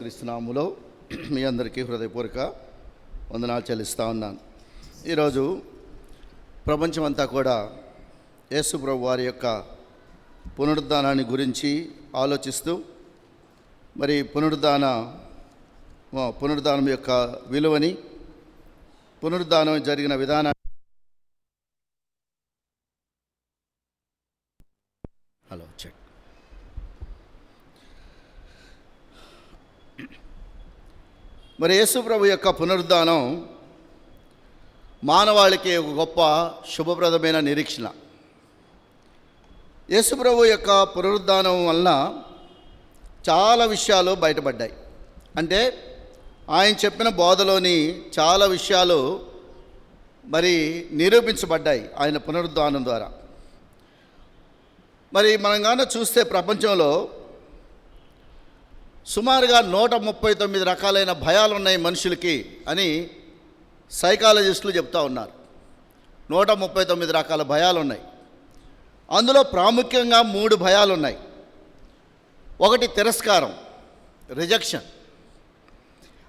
క్రీస్తునామములో మీ అందరికీ హృదయపూర్వక వందనాలు చెల్లిస్తూ ఉన్నాను. ఈరోజు ప్రపంచమంతా కూడా యేసు ప్రభు వారి యొక్క పునరుద్ధానాన్ని గురించి ఆలోచిస్తూ మరి పునరుద్ధానం యొక్క విలువని, పునరుద్ధానం జరిగిన విధానాన్ని చెక్ మరి యేసు ప్రభు యొక్క పునరుద్ధానం మానవాళికి ఒక గొప్ప శుభప్రదమైన నిరీక్షణ. యేసు ప్రభు యొక్క పునరుద్ధానం వలన చాలా విషయాలు బయటపడ్డాయి. అంటే ఆయన చెప్పిన బోధలోని చాలా విషయాలు మరి నిరూపించబడ్డాయి ఆయన పునరుద్ధానం ద్వారా. మరి మనం కానీ చూస్తే ప్రపంచంలో సుమారుగా 139 రకాలైన భయాలు ఉన్నాయి మనుషులకి అని సైకాలజిస్టులు చెప్తూ ఉన్నారు. 139 రకాల భయాలు ఉన్నాయి. అందులో ప్రాముఖ్యంగా 3 భయాలు ఉన్నాయి. ఒకటి తిరస్కారం, రిజెక్షన్.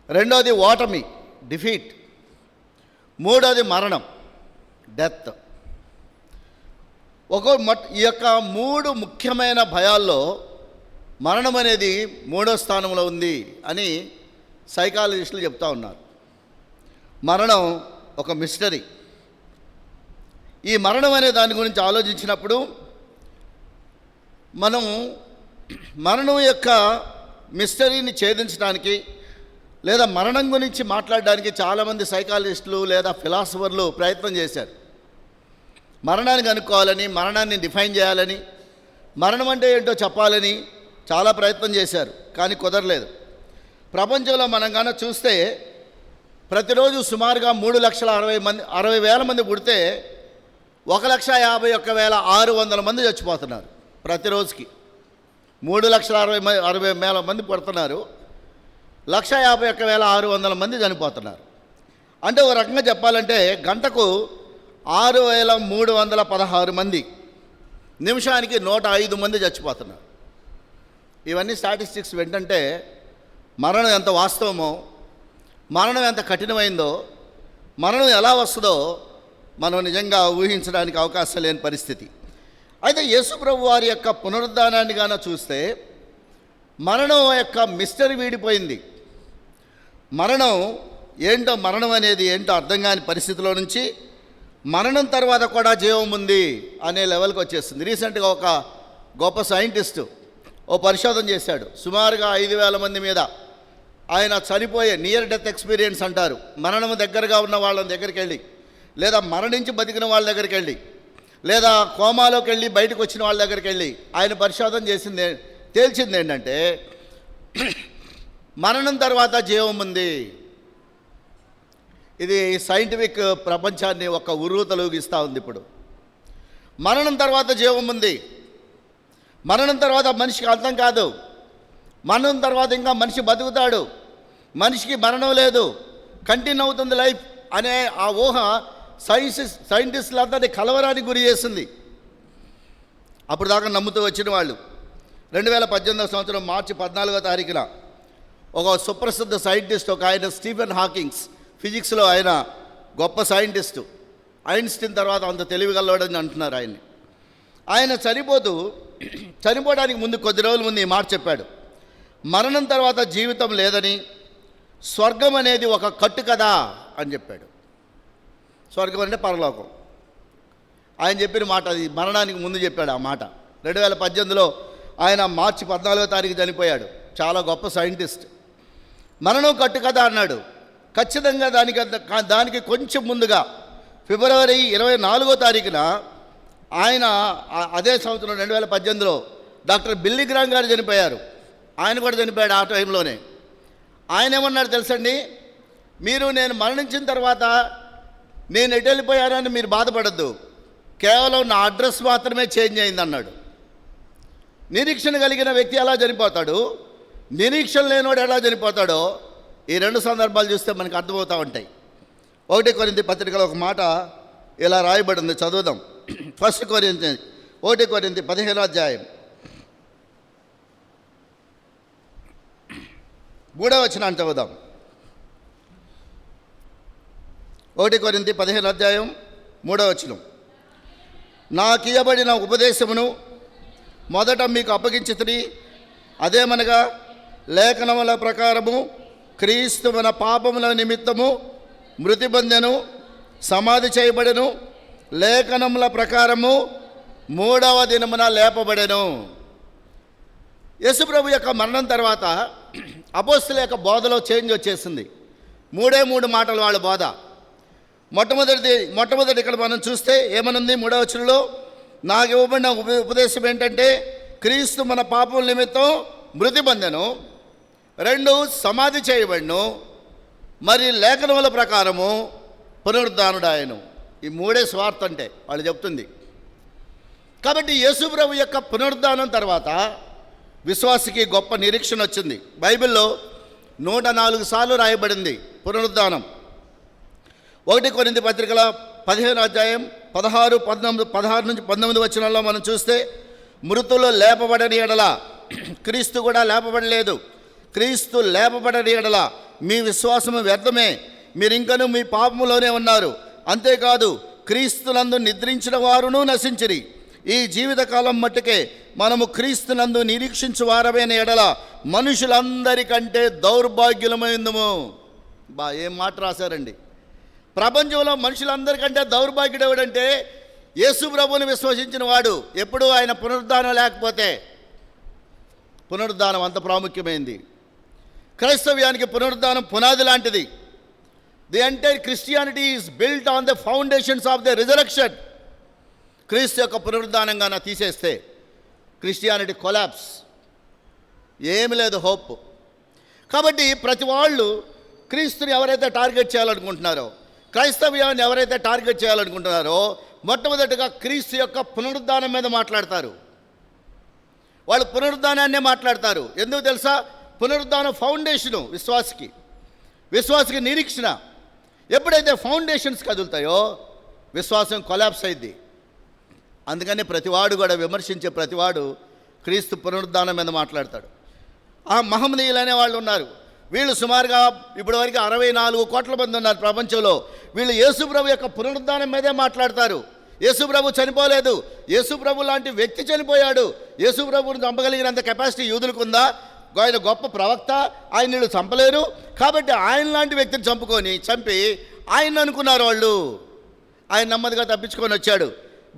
రెండోది ఓటమి, డిఫీట్. మూడోది మరణం, డెత్. ఈ యొక్క 3 ముఖ్యమైన భయాల్లో మరణం అనేది 3వ స్థానంలో ఉంది అని సైకాలజిస్టులు చెప్తూ ఉన్నారు. మరణం ఒక మిస్టరీ. ఈ మరణం అనే దాని గురించి ఆలోచించినప్పుడు మనం మరణం యొక్క మిస్టరీని ఛేదించడానికి లేదా మరణం గురించి మాట్లాడడానికి చాలామంది సైకాలజిస్టులు లేదా ఫిలాసఫర్లు ప్రయత్నం చేశారు. మరణాన్ని కనుక్కోవాలని, మరణాన్ని డిఫైన్ చేయాలని, మరణం అంటే ఏంటో చెప్పాలని చాలా ప్రయత్నం చేశారు, కానీ కుదరలేదు. ప్రపంచంలో మనం కనుక చూస్తే ప్రతిరోజు సుమారుగా 3,60,000 మంది పుడితే 1,51,600 మంది చచ్చిపోతున్నారు. ప్రతిరోజుకి 3,60,000 మంది పుడుతున్నారు, 1,51,600 మంది చనిపోతున్నారు. అంటే ఒక రకంగా చెప్పాలంటే గంటకు 6,316 మంది, నిమిషానికి 105 మంది చచ్చిపోతున్నారు. ఇవన్నీ స్టాటిస్టిక్స్ వెంటంటే మరణం ఎంత వాస్తవమో, మరణం ఎంత కఠినమైందో, మరణం ఎలా వస్తుందో మనం నిజంగా ఊహించడానికి అవకాశం లేని పరిస్థితి. అయితే యేసు ప్రభు వారి యొక్క పునరుద్ధానాన్ని గాన చూస్తే మరణం యొక్క మిస్టరీ వీడిపోయింది. మరణం ఏంటో, మరణం అనేది ఏంటో అర్థం కాని పరిస్థితిలో నుంచి మరణం తర్వాత కూడా జీవం ఉంది అనే లెవెల్కి వచ్చేస్తుంది. రీసెంట్గా ఒక గొప్ప సైంటిస్టు ఓ పరిశోధన చేశాడు. సుమారుగా 5,000 మంది మీద ఆయన చనిపోయే నియర్ డెత్ ఎక్స్పీరియన్స్ అంటారు, మరణం దగ్గరగా ఉన్న వాళ్ళ దగ్గరికి వెళ్ళి, లేదా మరణించి బతికిన వాళ్ళ దగ్గరికి వెళ్ళి, లేదా కోమాలోకి వెళ్ళి బయటకు వచ్చిన వాళ్ళ దగ్గరికి వెళ్ళి ఆయన పరిశోధన తేల్చింది ఏంటంటే మరణం తర్వాత జీవం ఉంది. ఇది సైంటిఫిక్ ప్రపంచాన్ని ఒక ఉర్రూతలూగిస్తూ ఉంది. ఇప్పుడు మరణం తర్వాత జీవం ఉంది. మరణం తర్వాత మనిషికి అర్థం కాదు. మరణం తర్వాత ఇంకా మనిషి బతుకుతాడు, మనిషికి మరణం లేదు, కంటిన్యూ అవుతుంది లైఫ్ అనే ఆ ఊహ సైంటిస్టులందరినీ కలవరానికి గురి చేస్తుంది. అప్పుడు దాకా నమ్ముతూ వచ్చిన వాళ్ళు 2018 సంవత్సరం మార్చి 14వ తారీఖున ఒక సుప్రసిద్ధ సైంటిస్ట్, ఒక ఆయన స్టీఫెన్ హాకింగ్స్, ఫిజిక్స్లో ఆయన గొప్ప సైంటిస్టు, ఐన్స్టీన్ తర్వాత అంత తెలివిగలవాడని అంటున్నారు ఆయన్ని. ఆయన చనిపోవడానికి ముందు కొద్ది రోజుల ముందు ఈ మాట చెప్పాడు, మరణం తర్వాత జీవితం లేదని, స్వర్గం అనేది ఒక కట్టు కదా అని చెప్పాడు. స్వర్గం అంటే పరలోకం. ఆయన చెప్పిన మాట అది, మరణానికి ముందు చెప్పాడు ఆ మాట. 2018లో ఆయన మార్చి 14వ తారీఖు చనిపోయాడు. చాలా గొప్ప సైంటిస్ట్. మరణం కట్టు కదా అన్నాడు. ఖచ్చితంగా దానికి కొంచెం ముందుగా ఫిబ్రవరి 24వ తారీఖున ఆయన అదే సంవత్సరం 2018లో డాక్టర్ బిల్లీ గ్రామ్ గారు చనిపోయారు. ఆయన కూడా చనిపోయాడు ఆ టైంలోనే. ఆయన ఏమన్నాడు తెలుసండి, నేను మరణించిన తర్వాత నేను ఎటు వెళ్ళిపోయానని మీరు బాధపడద్దు, కేవలం నా అడ్రస్ మాత్రమే చేంజ్ అయింది అన్నాడు. నిరీక్షణ కలిగిన వ్యక్తి ఎలా చనిపోతాడు, నిరీక్షణ లేనివాడు ఎలా చనిపోతాడో ఈ 2 సందర్భాలు చూస్తే మనకు అర్థమవుతూ ఉంటాయి. 1 కొరింథీ పత్రికలో ఒక మాట ఇలా రాయబడింది, చదువుదాం. 1 కొరింథీ 15వ అధ్యాయం 3వ వచనాన్ని చదువుదాం. 1 కొరింథీ 15వ అధ్యాయం 3వ వచనం. నాకియ్యబడిన ఉపదేశమును మొదట మీకు అప్పగించితిని, అదేమనగా లేఖనముల ప్రకారము క్రీస్తు మన పాపముల నిమిత్తము మృతి పొందెను, సమాధి చేయబడెను, లేఖనముల ప్రకారము 3వ దినమున లేపబడెను. యేసుప్రభు యొక్క మరణం తర్వాత అపోస్తలుల యొక్క బోధలో చేంజ్ వచ్చేసింది. 3 మాటలు వాళ్ళ బోధ. మొట్టమొదటి ఇక్కడ మనం చూస్తే ఏమనుంది? 3వ వచనంలో నాకు ఇవ్వబడిన ఉపదేశం ఏంటంటే క్రీస్తు మన పాపముల నిమిత్తం మృతి పొందెను, 2 సమాధి చేయబడిను, మరి లేఖనముల ప్రకారము పునరుద్ధానుడాయను. ఈ 3 స్వార్థ అంటే వాళ్ళు చెప్తుంది. కాబట్టి యేసుప్రభు యొక్క పునరుద్ధానం తర్వాత విశ్వాసికి గొప్ప నిరీక్షణ వచ్చింది. బైబిల్లో 104 సార్లు రాయబడింది పునరుద్ధానం. 1 కొరింథీ పత్రికల 15వ అధ్యాయం 16 నుంచి 19 వచనాల్లో మనం చూస్తే మృతులు లేపబడని ఎడల క్రీస్తు కూడా లేపబడలేదు, క్రీస్తు లేపబడని ఎడల మీ విశ్వాసము వ్యర్థమే, మీరింకను మీ పాపములోనే ఉన్నారు. అంతేకాదు క్రీస్తునందు నిద్రించిన వారును నశించిరి. ఈ జీవితకాలం మట్టుకే మనము క్రీస్తునందు నిరీక్షించు వారమైన ఎడల మనుషులందరికంటే దౌర్భాగ్యులమైందము. ఏం మాట రాశారండి! ప్రపంచంలో మనుషులందరికంటే దౌర్భాగ్యుడు ఎవడంటే యేసు ప్రభువుని విశ్వసించిన వాడు. ఎప్పుడు ఆయన పునరుద్ధానం లేకపోతే. పునరుద్ధానం అంత ప్రాముఖ్యమైంది. క్రైస్తవ్యానికి పునరుద్ధానం పునాది లాంటిది. The entire Christianity is built on the foundations of the resurrection. క్రీస్తు యొక్క పునరుద్ధానంగా తీసేస్తే క్రిస్టియానిటీ కొలాప్స్, ఏమి లేదు, హోప్. కాబట్టి ప్రతి వాళ్ళు క్రీస్తుని ఎవరైతే టార్గెట్ చేయాలనుకుంటున్నారో, క్రైస్తవ్యాన్ని ఎవరైతే టార్గెట్ చేయాలనుకుంటున్నారో మొట్టమొదటిగా క్రీస్తు యొక్క పునరుద్ధానం మీద మాట్లాడతారు. వాళ్ళు పునరుద్ధానాన్నే మాట్లాడతారు. ఎందుకు తెలుసా? పునరుద్ధానం ఫౌండేషను విశ్వాసికి నిరీక్షణ. ఎప్పుడైతే ఫౌండేషన్స్ కదులుతాయో విశ్వాసం కొలాప్స్ అయింది. అందుకని ప్రతివాడు కూడా విమర్శించే ప్రతివాడు క్రీస్తు పునరుద్ధానం మీద మాట్లాడతాడు. ఆ మహమ్మదీయులనే వాళ్ళు ఉన్నారు. వీళ్ళు సుమారుగా ఇప్పటివరకు 64 కోట్ల మంది ఉన్నారు ప్రపంచంలో. వీళ్ళు యేసుప్రభు యొక్క పునరుద్ధానం మీదే మాట్లాడతారు. యేసుప్రభు చనిపోలేదు, యేసుప్రభు లాంటి వ్యక్తి చనిపోయాడు, యేసుప్రభుని చంపగలిగినంత కెపాసిటీ యూదులకు ఉందా? ఆయన గొప్ప ప్రవక్త, ఆయన వీళ్ళు చంపలేరు. కాబట్టి ఆయన లాంటి వ్యక్తిని చంపి ఆయన అనుకున్నారు వాళ్ళు. ఆయన నెమ్మదిగా తప్పించుకొని వచ్చాడు,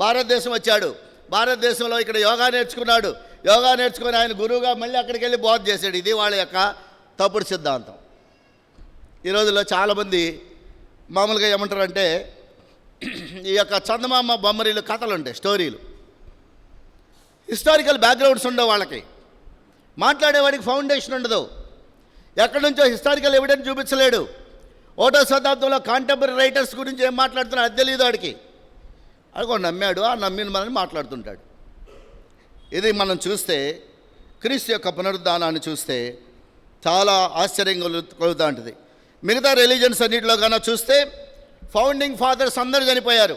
భారతదేశం వచ్చాడు. భారతదేశంలో ఇక్కడ యోగా నేర్చుకున్నాడు. యోగా నేర్చుకొని ఆయన గురువుగా మళ్ళీ అక్కడికి వెళ్ళి బోధ చేశాడు. ఇది వాళ్ళ యొక్క తప్పుడు సిద్ధాంతం. ఈ రోజుల్లో చాలామంది మామూలుగా ఏమంటారంటే ఈ యొక్క చందమామ బొమ్మరీలు కథలు ఉంటాయి, స్టోరీలు, హిస్టారికల్ బ్యాక్గ్రౌండ్స్ ఉండవు వాళ్ళకి. మాట్లాడేవాడికి ఫౌండేషన్ ఉండదు. ఎక్కడి నుంచో హిస్టారికల్ ఎవిడెన్స్ చూపించలేడు. 1వ శతాబ్దంలో కాంటెంపరీ రైటర్స్ గురించి ఏం మాట్లాడుతున్నా అది తెలియదు వాడికి. అదిగో నమ్మాడు, ఆ నమ్మిన మనని మాట్లాడుతుంటాడు. ఇది మనం చూస్తే క్రీస్తు యొక్క పునరుద్ధానాన్ని చూస్తే చాలా ఆశ్చర్యం కలుగుతూ ఉంటుంది. మిగతా రిలీజన్స్ అన్నింటిలో కన్నా చూస్తే ఫౌండింగ్ ఫాదర్స్ అందరూ చనిపోయారు.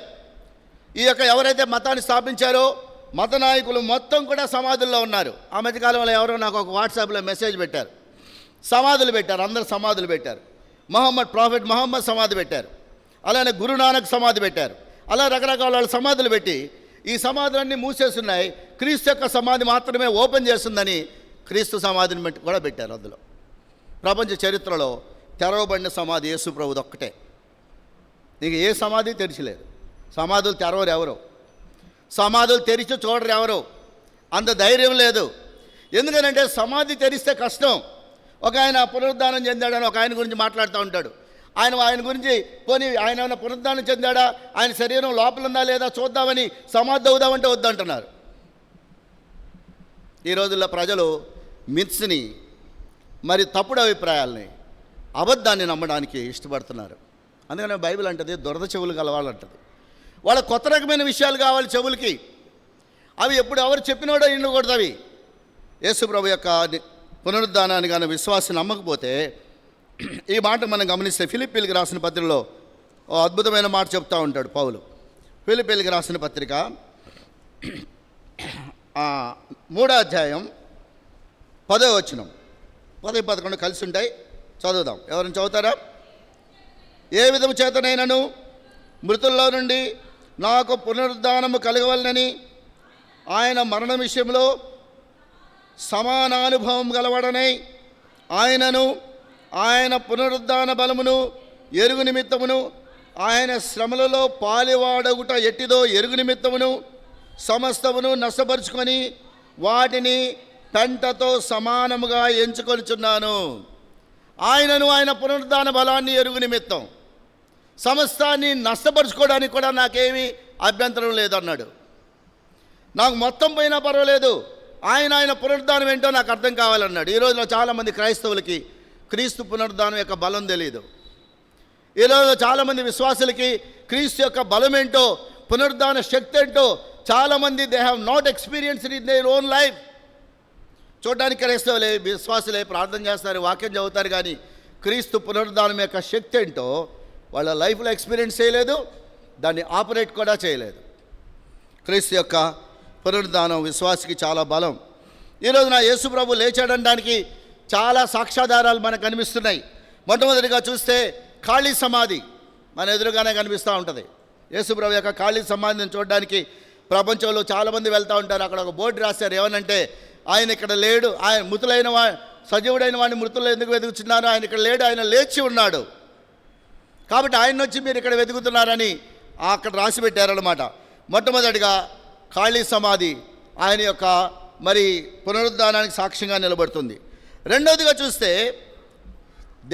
ఈ యొక్క ఎవరైతే మతాన్ని స్థాపించారో మత నాయకులు మొత్తం కూడా సమాధుల్లో ఉన్నారు. ఆ మధ్యకాలంలో ఎవరో నాకు ఒక వాట్సాప్లో మెసేజ్ పెట్టారు, సమాధులు పెట్టారు, అందరు సమాధులు పెట్టారు. ప్రాఫెట్ మహమ్మద్ సమాధి పెట్టారు, అలానే గురునానక్ సమాధి పెట్టారు. అలా రకరకాల వాళ్ళు సమాధులు పెట్టి ఈ సమాధులన్నీ మూసేస్తున్నాయి. క్రీస్తు యొక్క సమాధి మాత్రమే ఓపెన్ చేస్తుందని క్రీస్తు సమాధిని కూడా పెట్టారు. అందులో ప్రపంచ చరిత్రలో తెరవబడిన సమాధి యేసు ప్రభుది ఒక్కటే. నీకు ఏ సమాధి తెరిచలేదు. సమాధులు తెరవరు ఎవరు, సమాధులు తెరిచి చూడరు ఎవరు. అంత ధైర్యం లేదు. ఎందుకనంటే సమాధి తెరిస్తే కష్టం. ఒక ఆయన పునరుద్ధానం చెందాడని ఒక ఆయన గురించి మాట్లాడుతూ ఉంటాడు. ఆయన గురించి పోనీ ఆయన ఏమైనా పునరుద్ధానం చెందాడా, ఆయన శరీరం లోపల ఉందా లేదా చూద్దామని సమాధి అవుదామంటే వద్దంటున్నారు. ఈ రోజుల్లో ప్రజలు మిత్స్ని, మరి తప్పుడు అభిప్రాయాలని, అబద్ధాన్ని నమ్మడానికి ఇష్టపడుతున్నారు. అందుకనే బైబిల్ అంటది దురద చెవులు గలవాళ్ళంటది. వాళ్ళ కొత్త రకమైన విషయాలు కావాలి చెవులకి. అవి ఎప్పుడు ఎవరు చెప్పినోడో వినకూడదు. అవి యేసు ప్రభు యొక్క పునరుద్ధానాన్ని కానీ విశ్వాసం నమ్మకపోతే, ఈ మాట మనం గమనిస్తే ఫిలిప్పీలకు రాసిన పత్రికలో ఓ అద్భుతమైన మాట చెప్తూ ఉంటాడు పౌలు. ఫిలిప్పీలకు రాసిన పత్రిక 3వ అధ్యాయం 10వ వచనం. 10, 11 కలిసి ఉంటాయి, చదువుదాం. ఎవరైనా చదువుతారా? ఏ విధము చేతనైనను మృతుల్లో నుండి నాకు పునరుద్ధానము కలగవలనని ఆయన మరణం విషయంలో సమానానుభవం గలవాడనై ఆయనను ఆయన పునరుద్ధాన బలమును ఎరుగు నిమిత్తమును ఆయన శ్రమలలో పాలివాడగుట ఎట్టిదో ఎరుగు నిమిత్తమును సమస్తమును నష్టపరుచుకొని వాటిని పెంటతో సమానముగా ఎంచుకొనిచున్నాను. ఆయనను ఆయన పునరుద్ధాన బలాన్ని ఎరుగు నిమిత్తం సమస్తాన్ని నష్టపరుచుకోవడానికి కూడా నాకేమీ అభ్యంతరం లేదన్నాడు. నాకు మొత్తం పోయినా పర్వాలేదు, ఆయన పునరుద్ధానం ఏంటో నాకు అర్థం కావాలన్నాడు. ఈ రోజులో చాలామంది క్రైస్తవులకి క్రీస్తు పునరుద్ధానం యొక్క బలం తెలియదు. ఈరోజు చాలామంది విశ్వాసులకి క్రీస్తు యొక్క బలం ఏంటో, పునరుద్ధాన శక్తి ఏంటో చాలామంది they have not experienced in their own life. చూడడానికి క్రైస్తవులే, విశ్వాసులే, ప్రార్థన చేస్తారు, వాక్యం చదువుతారు, కానీ క్రీస్తు పునరుద్ధానం యొక్క శక్తి ఏంటో వాళ్ళ లైఫ్లో ఎక్స్పీరియన్స్ చేయలేదు, దాన్ని ఆపరేట్ కూడా చేయలేదు. క్రీస్తు యొక్క పునరుద్ధానం విశ్వాసికి చాలా బలం. ఈరోజు నా యేసు ప్రభు లేచాడనడానికి చాలా సాక్ష్యాధారాలు మనకు కనిపిస్తున్నాయి. మొట్టమొదటిగా చూస్తే ఖాళీ సమాధి మన ఎదురుగానే కనిపిస్తూ ఉంటుంది. యేసు ప్రభు యొక్క ఖాళీ సమాధిని చూడడానికి ప్రపంచంలో చాలామంది వెళ్తూ ఉంటారు. అక్కడ ఒక బోర్డు రాశారు, ఏమనంటే ఆయన ఇక్కడ లేడు, ఆయన మృతులైన సజీవుడైన వాడిని మృతులు ఎందుకు వెతుకుతున్నారు, ఆయన ఇక్కడ లేడు, ఆయన లేచి ఉన్నాడు, కాబట్టి ఆయన వచ్చి మీరు ఇక్కడ వెతుకుతున్నారని అక్కడ రాసి పెట్టారన్నమాట. మొట్టమొదటిగా ఖాళీ సమాధి ఆయన యొక్క మరి పునరుద్ధానానికి సాక్ష్యంగా నిలబడుతుంది. రెండవదిగా చూస్తే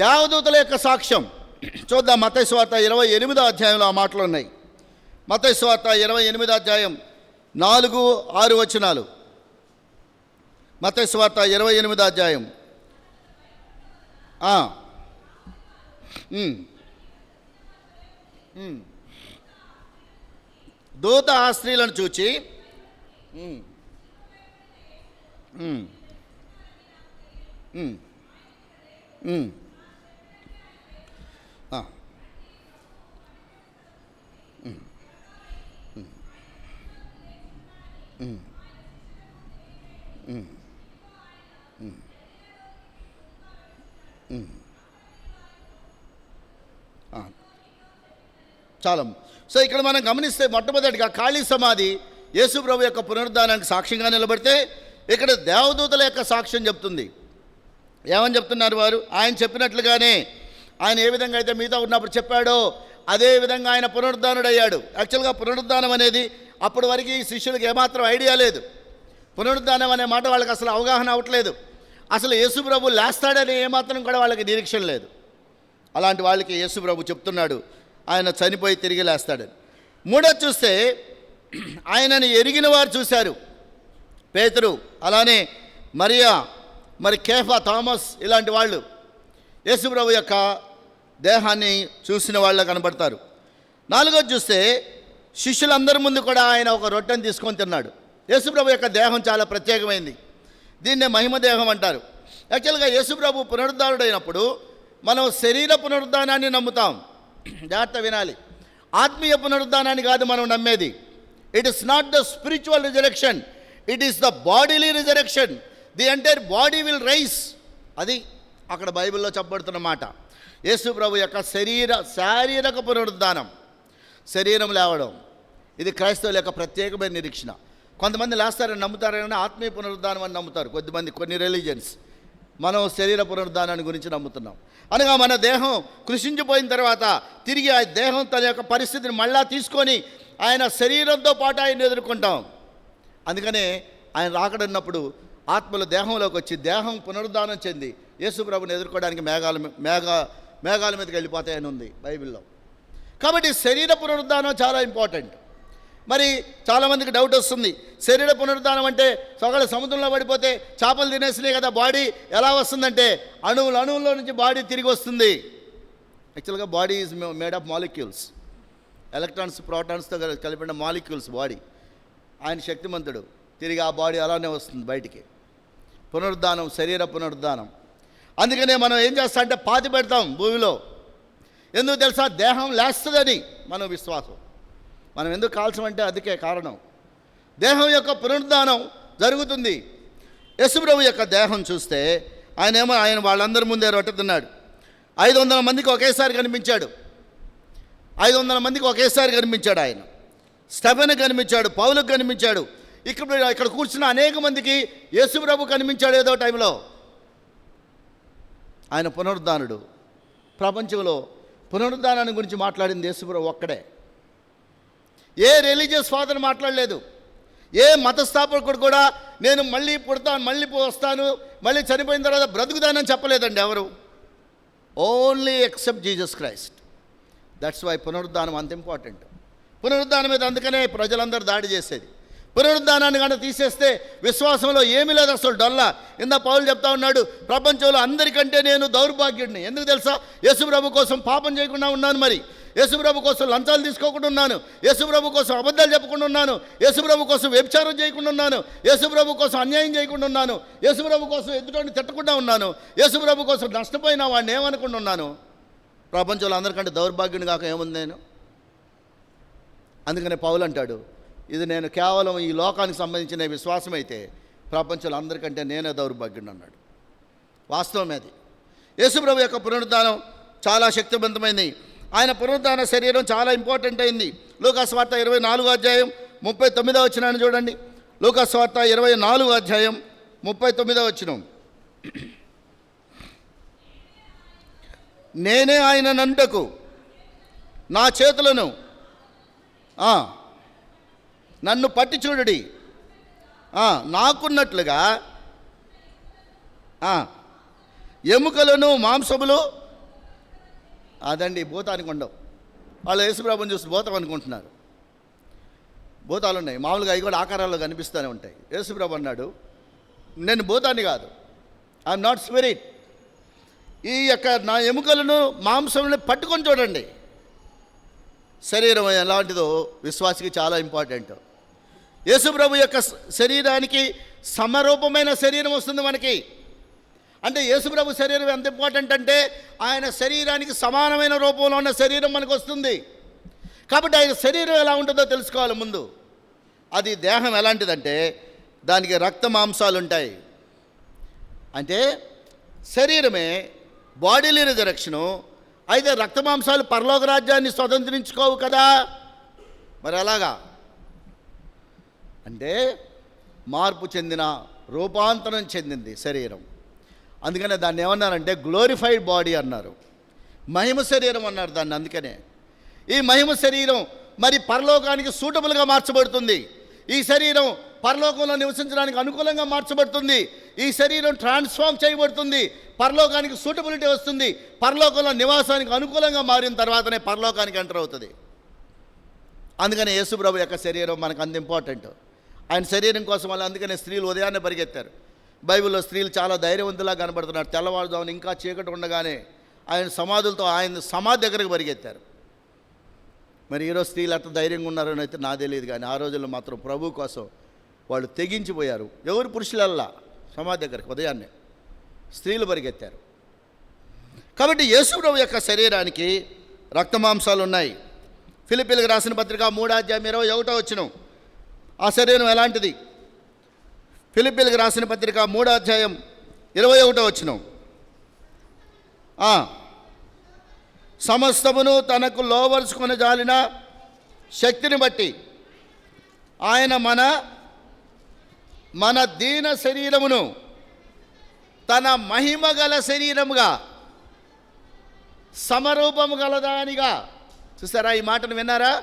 దేవదూతల యొక్క సాక్ష్యం చూద్దాం. మత్తయి సువార్త 28వ అధ్యాయంలో ఆ మాటలు ఉన్నాయి. మత్తయి సువార్త 28వ అధ్యాయం 4-6 వచనాలు. మత్తయి సువార్త 28వ అధ్యాయం. దూత ఆ స్త్రీలను చూచి చాలా. సో ఇక్కడ మనం గమనిస్తే మొట్టమొదటిగా ఖాళీ సమాధి యేసు ప్రభు యొక్క పునరుద్ధానానికి సాక్ష్యంగా నిలబడితే, ఇక్కడ దేవదూతల యొక్క సాక్ష్యం చెప్తుంది. ఏమని చెప్తున్నారు వారు? ఆయన చెప్పినట్లుగానే ఆయన ఏ విధంగా అయితే మీతో ఉన్నప్పుడు చెప్పాడో అదే విధంగా ఆయన పునరుద్ధానుడయ్యాడు. యాక్చువల్గా పునరుద్ధానం అనేది అప్పటి వరకు ఈ శిష్యులకు ఏమాత్రం ఐడియా లేదు. పునరుద్ధానం అనే మాట వాళ్ళకి అసలు అవగాహన అవ్వట్లేదు. అసలు యేసు ప్రభు లేస్తాడని ఏమాత్రం కూడా వాళ్ళకి నిరీక్షణ లేదు. అలాంటి వాళ్ళకి యేసు ప్రభు చెప్తున్నాడు ఆయన చనిపోయి తిరిగి లేస్తాడని. మూడోది చూస్తే ఆయనని ఎరిగిన వారు చూశారు. పేతురు, అలానే మరియా, మరి కేఫా, థామస్, ఇలాంటి వాళ్ళు యేసు ప్రభు యొక్క దేహాన్ని చూసిన వాళ్ళు కనబడతారు. నాలుగోది చూస్తే శిష్యులందరి ముందు కూడా ఆయన ఒక రొట్టెని తీసుకొని తిన్నాడు. యేసు ప్రభు యొక్క దేహం చాలా ప్రత్యేకమైంది. దీన్నే మహిమ దేహం అంటారు. యాక్చువల్గా యేసు ప్రభు పునరుద్ధారుడైనప్పుడు మనం శరీర పునరుద్ధానాన్ని నమ్ముతాం. జాగ్రత్త వినాలి. ఆత్మీయ పునరుద్ధానాన్ని కాదు మనం నమ్మేది. It is not the spiritual resurrection, it is the bodily resurrection. The entire body will rise. అది అక్కడ బైబిల్లో చెప్పబడుతున్న మాట. యేసు ప్రభు యొక్క శారీరక పునరుద్ధానం, శరీరం లేవడం, ఇది క్రైస్తవుల యొక్క ప్రత్యేకమైన నిరీక్షణ. కొంతమంది లేస్తారని నమ్ముతారని ఆత్మీయ పునరుద్ధానం అని నమ్ముతారు కొద్దిమంది, కొన్ని రిలీజియన్స్. మనం శరీర పునరుద్ధానాన్ని గురించి నమ్ముతున్నాం. అనగా మన దేహం కృషించిపోయిన తర్వాత తిరిగి ఆ దేహం తన యొక్క పరిస్థితిని మళ్ళా తీసుకొని ఆయన శరీరంతో పాటు ఆయన ఎదుర్కొంటాం. అందుకనే ఆయన రాకడన్నప్పుడు ఆత్మల దేహంలోకి వచ్చి దేహం పునరుద్ధానం చెంది యేసు ప్రభుని ఎదుర్కోవడానికి మేఘాల మీదకి వెళ్ళిపోతాయని ఉంది బైబిల్లో. కాబట్టి శరీర పునరుద్ధానం చాలా ఇంపార్టెంట్. మరి చాలామందికి డౌట్ వస్తుంది, శరీర పునరుద్ధానం అంటే సగల సముద్రంలో పడిపోతే చేపలు తినేసినాయి కదా, బాడీ ఎలా వస్తుందంటే అణువుల్లో నుంచి బాడీ తిరిగి వస్తుంది. యాక్చువల్గా body is made of molecules, electrons ప్రోటాన్స్తో కలిపిన మాలిక్యూల్స్ బాడీ. ఆయన శక్తిమంతుడు, తిరిగి ఆ బాడీ అలానే వస్తుంది బయటికి. పునరుద్ధానం, శరీర పునరుద్ధానం. అందుకనే మనం ఏం చేస్తాం అంటే పాతి పెడతాం భూమిలో. ఎందుకు తెలుసా? దేహం లేస్తుందని మన విశ్వాసం. మనం ఎందుకు కాల్చమంటే అందుకే కారణం. దేహం యొక్క పునరుద్ధానం జరుగుతుంది. యేసు ప్రభు యొక్క దేహం చూస్తే ఆయన వాళ్ళందరి ముందే రొట్టె తిన్నాడు. 500 మందికి ఒకేసారి కనిపించాడు. 500 మందికి ఒకేసారి కనిపించాడు ఆయన. స్టెఫెన్కి కనిపించాడు, పౌలుకు కనిపించాడు. ఇక్కడ కూర్చున్న అనేక మందికి యేసు ప్రభు కనిపించాడు ఏదో టైంలో. ఆయన పునరుద్ధానుడు. ప్రపంచంలో పునరుద్ధానాన్ని గురించి మాట్లాడింది యేసు ప్రభు ఒక్కడే. ఏ రిలీజియస్ ఫాదర్ మాట్లాడలేదు. ఏ మతస్థాపకుడు కూడా నేను మళ్ళీ పుడతాను, మళ్ళీ వస్తాను, మళ్ళీ చనిపోయిన తర్వాత బ్రతుకుతానని చెప్పలేదండి ఎవరు. Only except Jesus Christ. That's why పునరుద్ధానం అంత ఇంపార్టెంట్. పునరుద్ధానం మీద అందుకనే ప్రజలందరూ దాడి చేసేది. పునరుద్ధానాన్ని కనుక తీసేస్తే విశ్వాసంలో ఏమీ లేదు, అసలు డొల్లా. ఇందా పౌలు చెప్తా ఉన్నాడు, ప్రపంచంలో అందరికంటే నేను దౌర్భాగ్యుడిని. ఎందుకు తెలుసా? యేసుప్రభు కోసం పాపం చేయకుండా ఉన్నాను, మరి యేసుప్రభు కోసం లంచాలు తీసుకోకుండా ఉన్నాను, యేసుప్రభు కోసం అబద్ధాలు చెప్పకుండా ఉన్నాను, యేసుప్రభు కోసం వ్యభిచారం చేయకుండా ఉన్నాను, యేసుప్రభు కోసం అన్యాయం చేయకుండా ఉన్నాను, యేసుప్రభు కోసం ఎదుటోడిని తిట్టకుండా ఉన్నాను, యేసుప్రభు కోసం నష్టపోయిన వాడిని ఏమనుకుండా ఉన్నాను. ప్రపంచంలో అందరికంటే దౌర్భాగ్యుని కాక ఏముంది నేను? అందుకనే పౌలు అంటాడు, ఇది నేను కేవలం ఈ లోకానికి సంబంధించిన విశ్వాసం అయితే ప్రపంచంలో అందరికంటే నేనే దౌర్భాగ్యుని అన్నాడు. వాస్తవమే అది. యేసుప్రభు యొక్క పునరుద్ధానం చాలా శక్తివంతమైంది. ఆయన పునరుద్ధాన శరీరం చాలా ఇంపార్టెంట్ అయింది. లూకాసు వార్త 24వ అధ్యాయం 39వ వచనాన్ని చూడండి. లూకాసు వార్త 24వ అధ్యాయం 39వ వచనం. నేనే ఆయన నంటకు నా చేతులను నన్ను పట్టి చూడుడి, నాకున్నట్లుగా ఎముకలను మాంసములు అదండి భూతానికి ఉండవు. వాళ్ళు యేసుప్రభుని చూసి భూతం అనుకుంటున్నారు. భూతాలు ఉన్నాయి, మామూలుగా అవి కూడా ఆకారాల్లో కనిపిస్తూనే ఉంటాయి. యేసుప్రభు అన్నాడు, నేను భూతాన్ని కాదు, ఐఎమ్ నాట్ స్పిరిట్. ఈ యొక్క నా ఎముకలను మాంసములను పట్టుకొని చూడండి. శరీరం ఎలాంటిదో విశ్వాసికి చాలా ఇంపార్టెంట్. యేసుప్రభు యొక్క శరీరానికి సమరూపమైన శరీరం వస్తుంది మనకి. అంటే యేసుప్రభు శరీరం ఎంత ఇంపార్టెంట్ అంటే ఆయన శరీరానికి సమానమైన రూపంలో ఉన్న శరీరం మనకు వస్తుంది. కాబట్టి ఆయన శరీరం ఎలా ఉంటుందో తెలుసుకోవాలి ముందు. అది దేహం ఎలాంటిదంటే దానికి రక్త మాంసాలు ఉంటాయి. అంటే శరీరమే బాడీలీ రిజరెక్షను. అయితే రక్త మాంసాలు పరలోక రాజ్యాన్ని స్వతంత్రించుకోవు కదా. మరి ఎలాగా అంటే మార్పు చెందిన, రూపాంతరం చెందింది శరీరం. అందుకనే దాన్ని ఏమన్నారంటే గ్లోరిఫైడ్ బాడీ అన్నారు, మహిమ శరీరం అన్నారు దాన్ని. అందుకనే ఈ మహిమ శరీరం మరి పరలోకానికి సూటబుల్గా మార్చబడుతుంది. ఈ శరీరం పరలోకంలో నివసించడానికి అనుకూలంగా మార్చబడుతుంది. ఈ శరీరం ట్రాన్స్ఫార్మ్ చేయబడుతుంది, పరలోకానికి సూటబిలిటీ వస్తుంది. పరలోకంలో నివాసానికి అనుకూలంగా మారిన తర్వాతనే పరలోకానికి ఎంటర్ అవుతుంది. అందుకనే యేసుప్రభు యొక్క శరీరం మనకు అంత ఇంపార్టెంట్. ఆయన శరీరం కోసం వాళ్ళు అందుకనే స్త్రీలు ఉదయాన్నే పరిగెత్తారు. బైబిల్లో స్త్రీలు చాలా ధైర్యవంతులా కనబడుతున్నారు. తెల్లవారుజామున ఇంకా చీకటి ఉండగానే ఆయన సమాధులతో ఆయన సమాధి దగ్గరకు పరిగెత్తారు. మరి ఈరోజు స్త్రీలు అంత ధైర్యంగా ఉన్నారని అయితే నాకు తెలియదు, కానీ ఆ రోజుల్లో మాత్రం ప్రభు కోసం వాళ్ళు తెగించిపోయారు. ఎవరు పురుషులల్లా సమాధి దగ్గరికి ఉదయాన్నే స్త్రీలు పరిగెత్తారు. కాబట్టి యేసుప్రభు యొక్క శరీరానికి రక్తమాంసాలు ఉన్నాయి. ఫిలిప్పీలకు రాసిన పత్రిక 3వ అధ్యాయం 21వ వచనం. ఆ శరీరం ఎలాంటిది? ఫిలిప్పీలకు రాసిన పత్రిక 3వ అధ్యాయం 21వ వచనం. సమస్తమును తనకు లోబరుచుకొని జాలిన శక్తిని బట్టి ఆయన మన దీన శరీరమును తన మహిమ గల శరీరముగా సమరూపము గలదానిగా. చూసారా ఈ మాటను విన్నారా?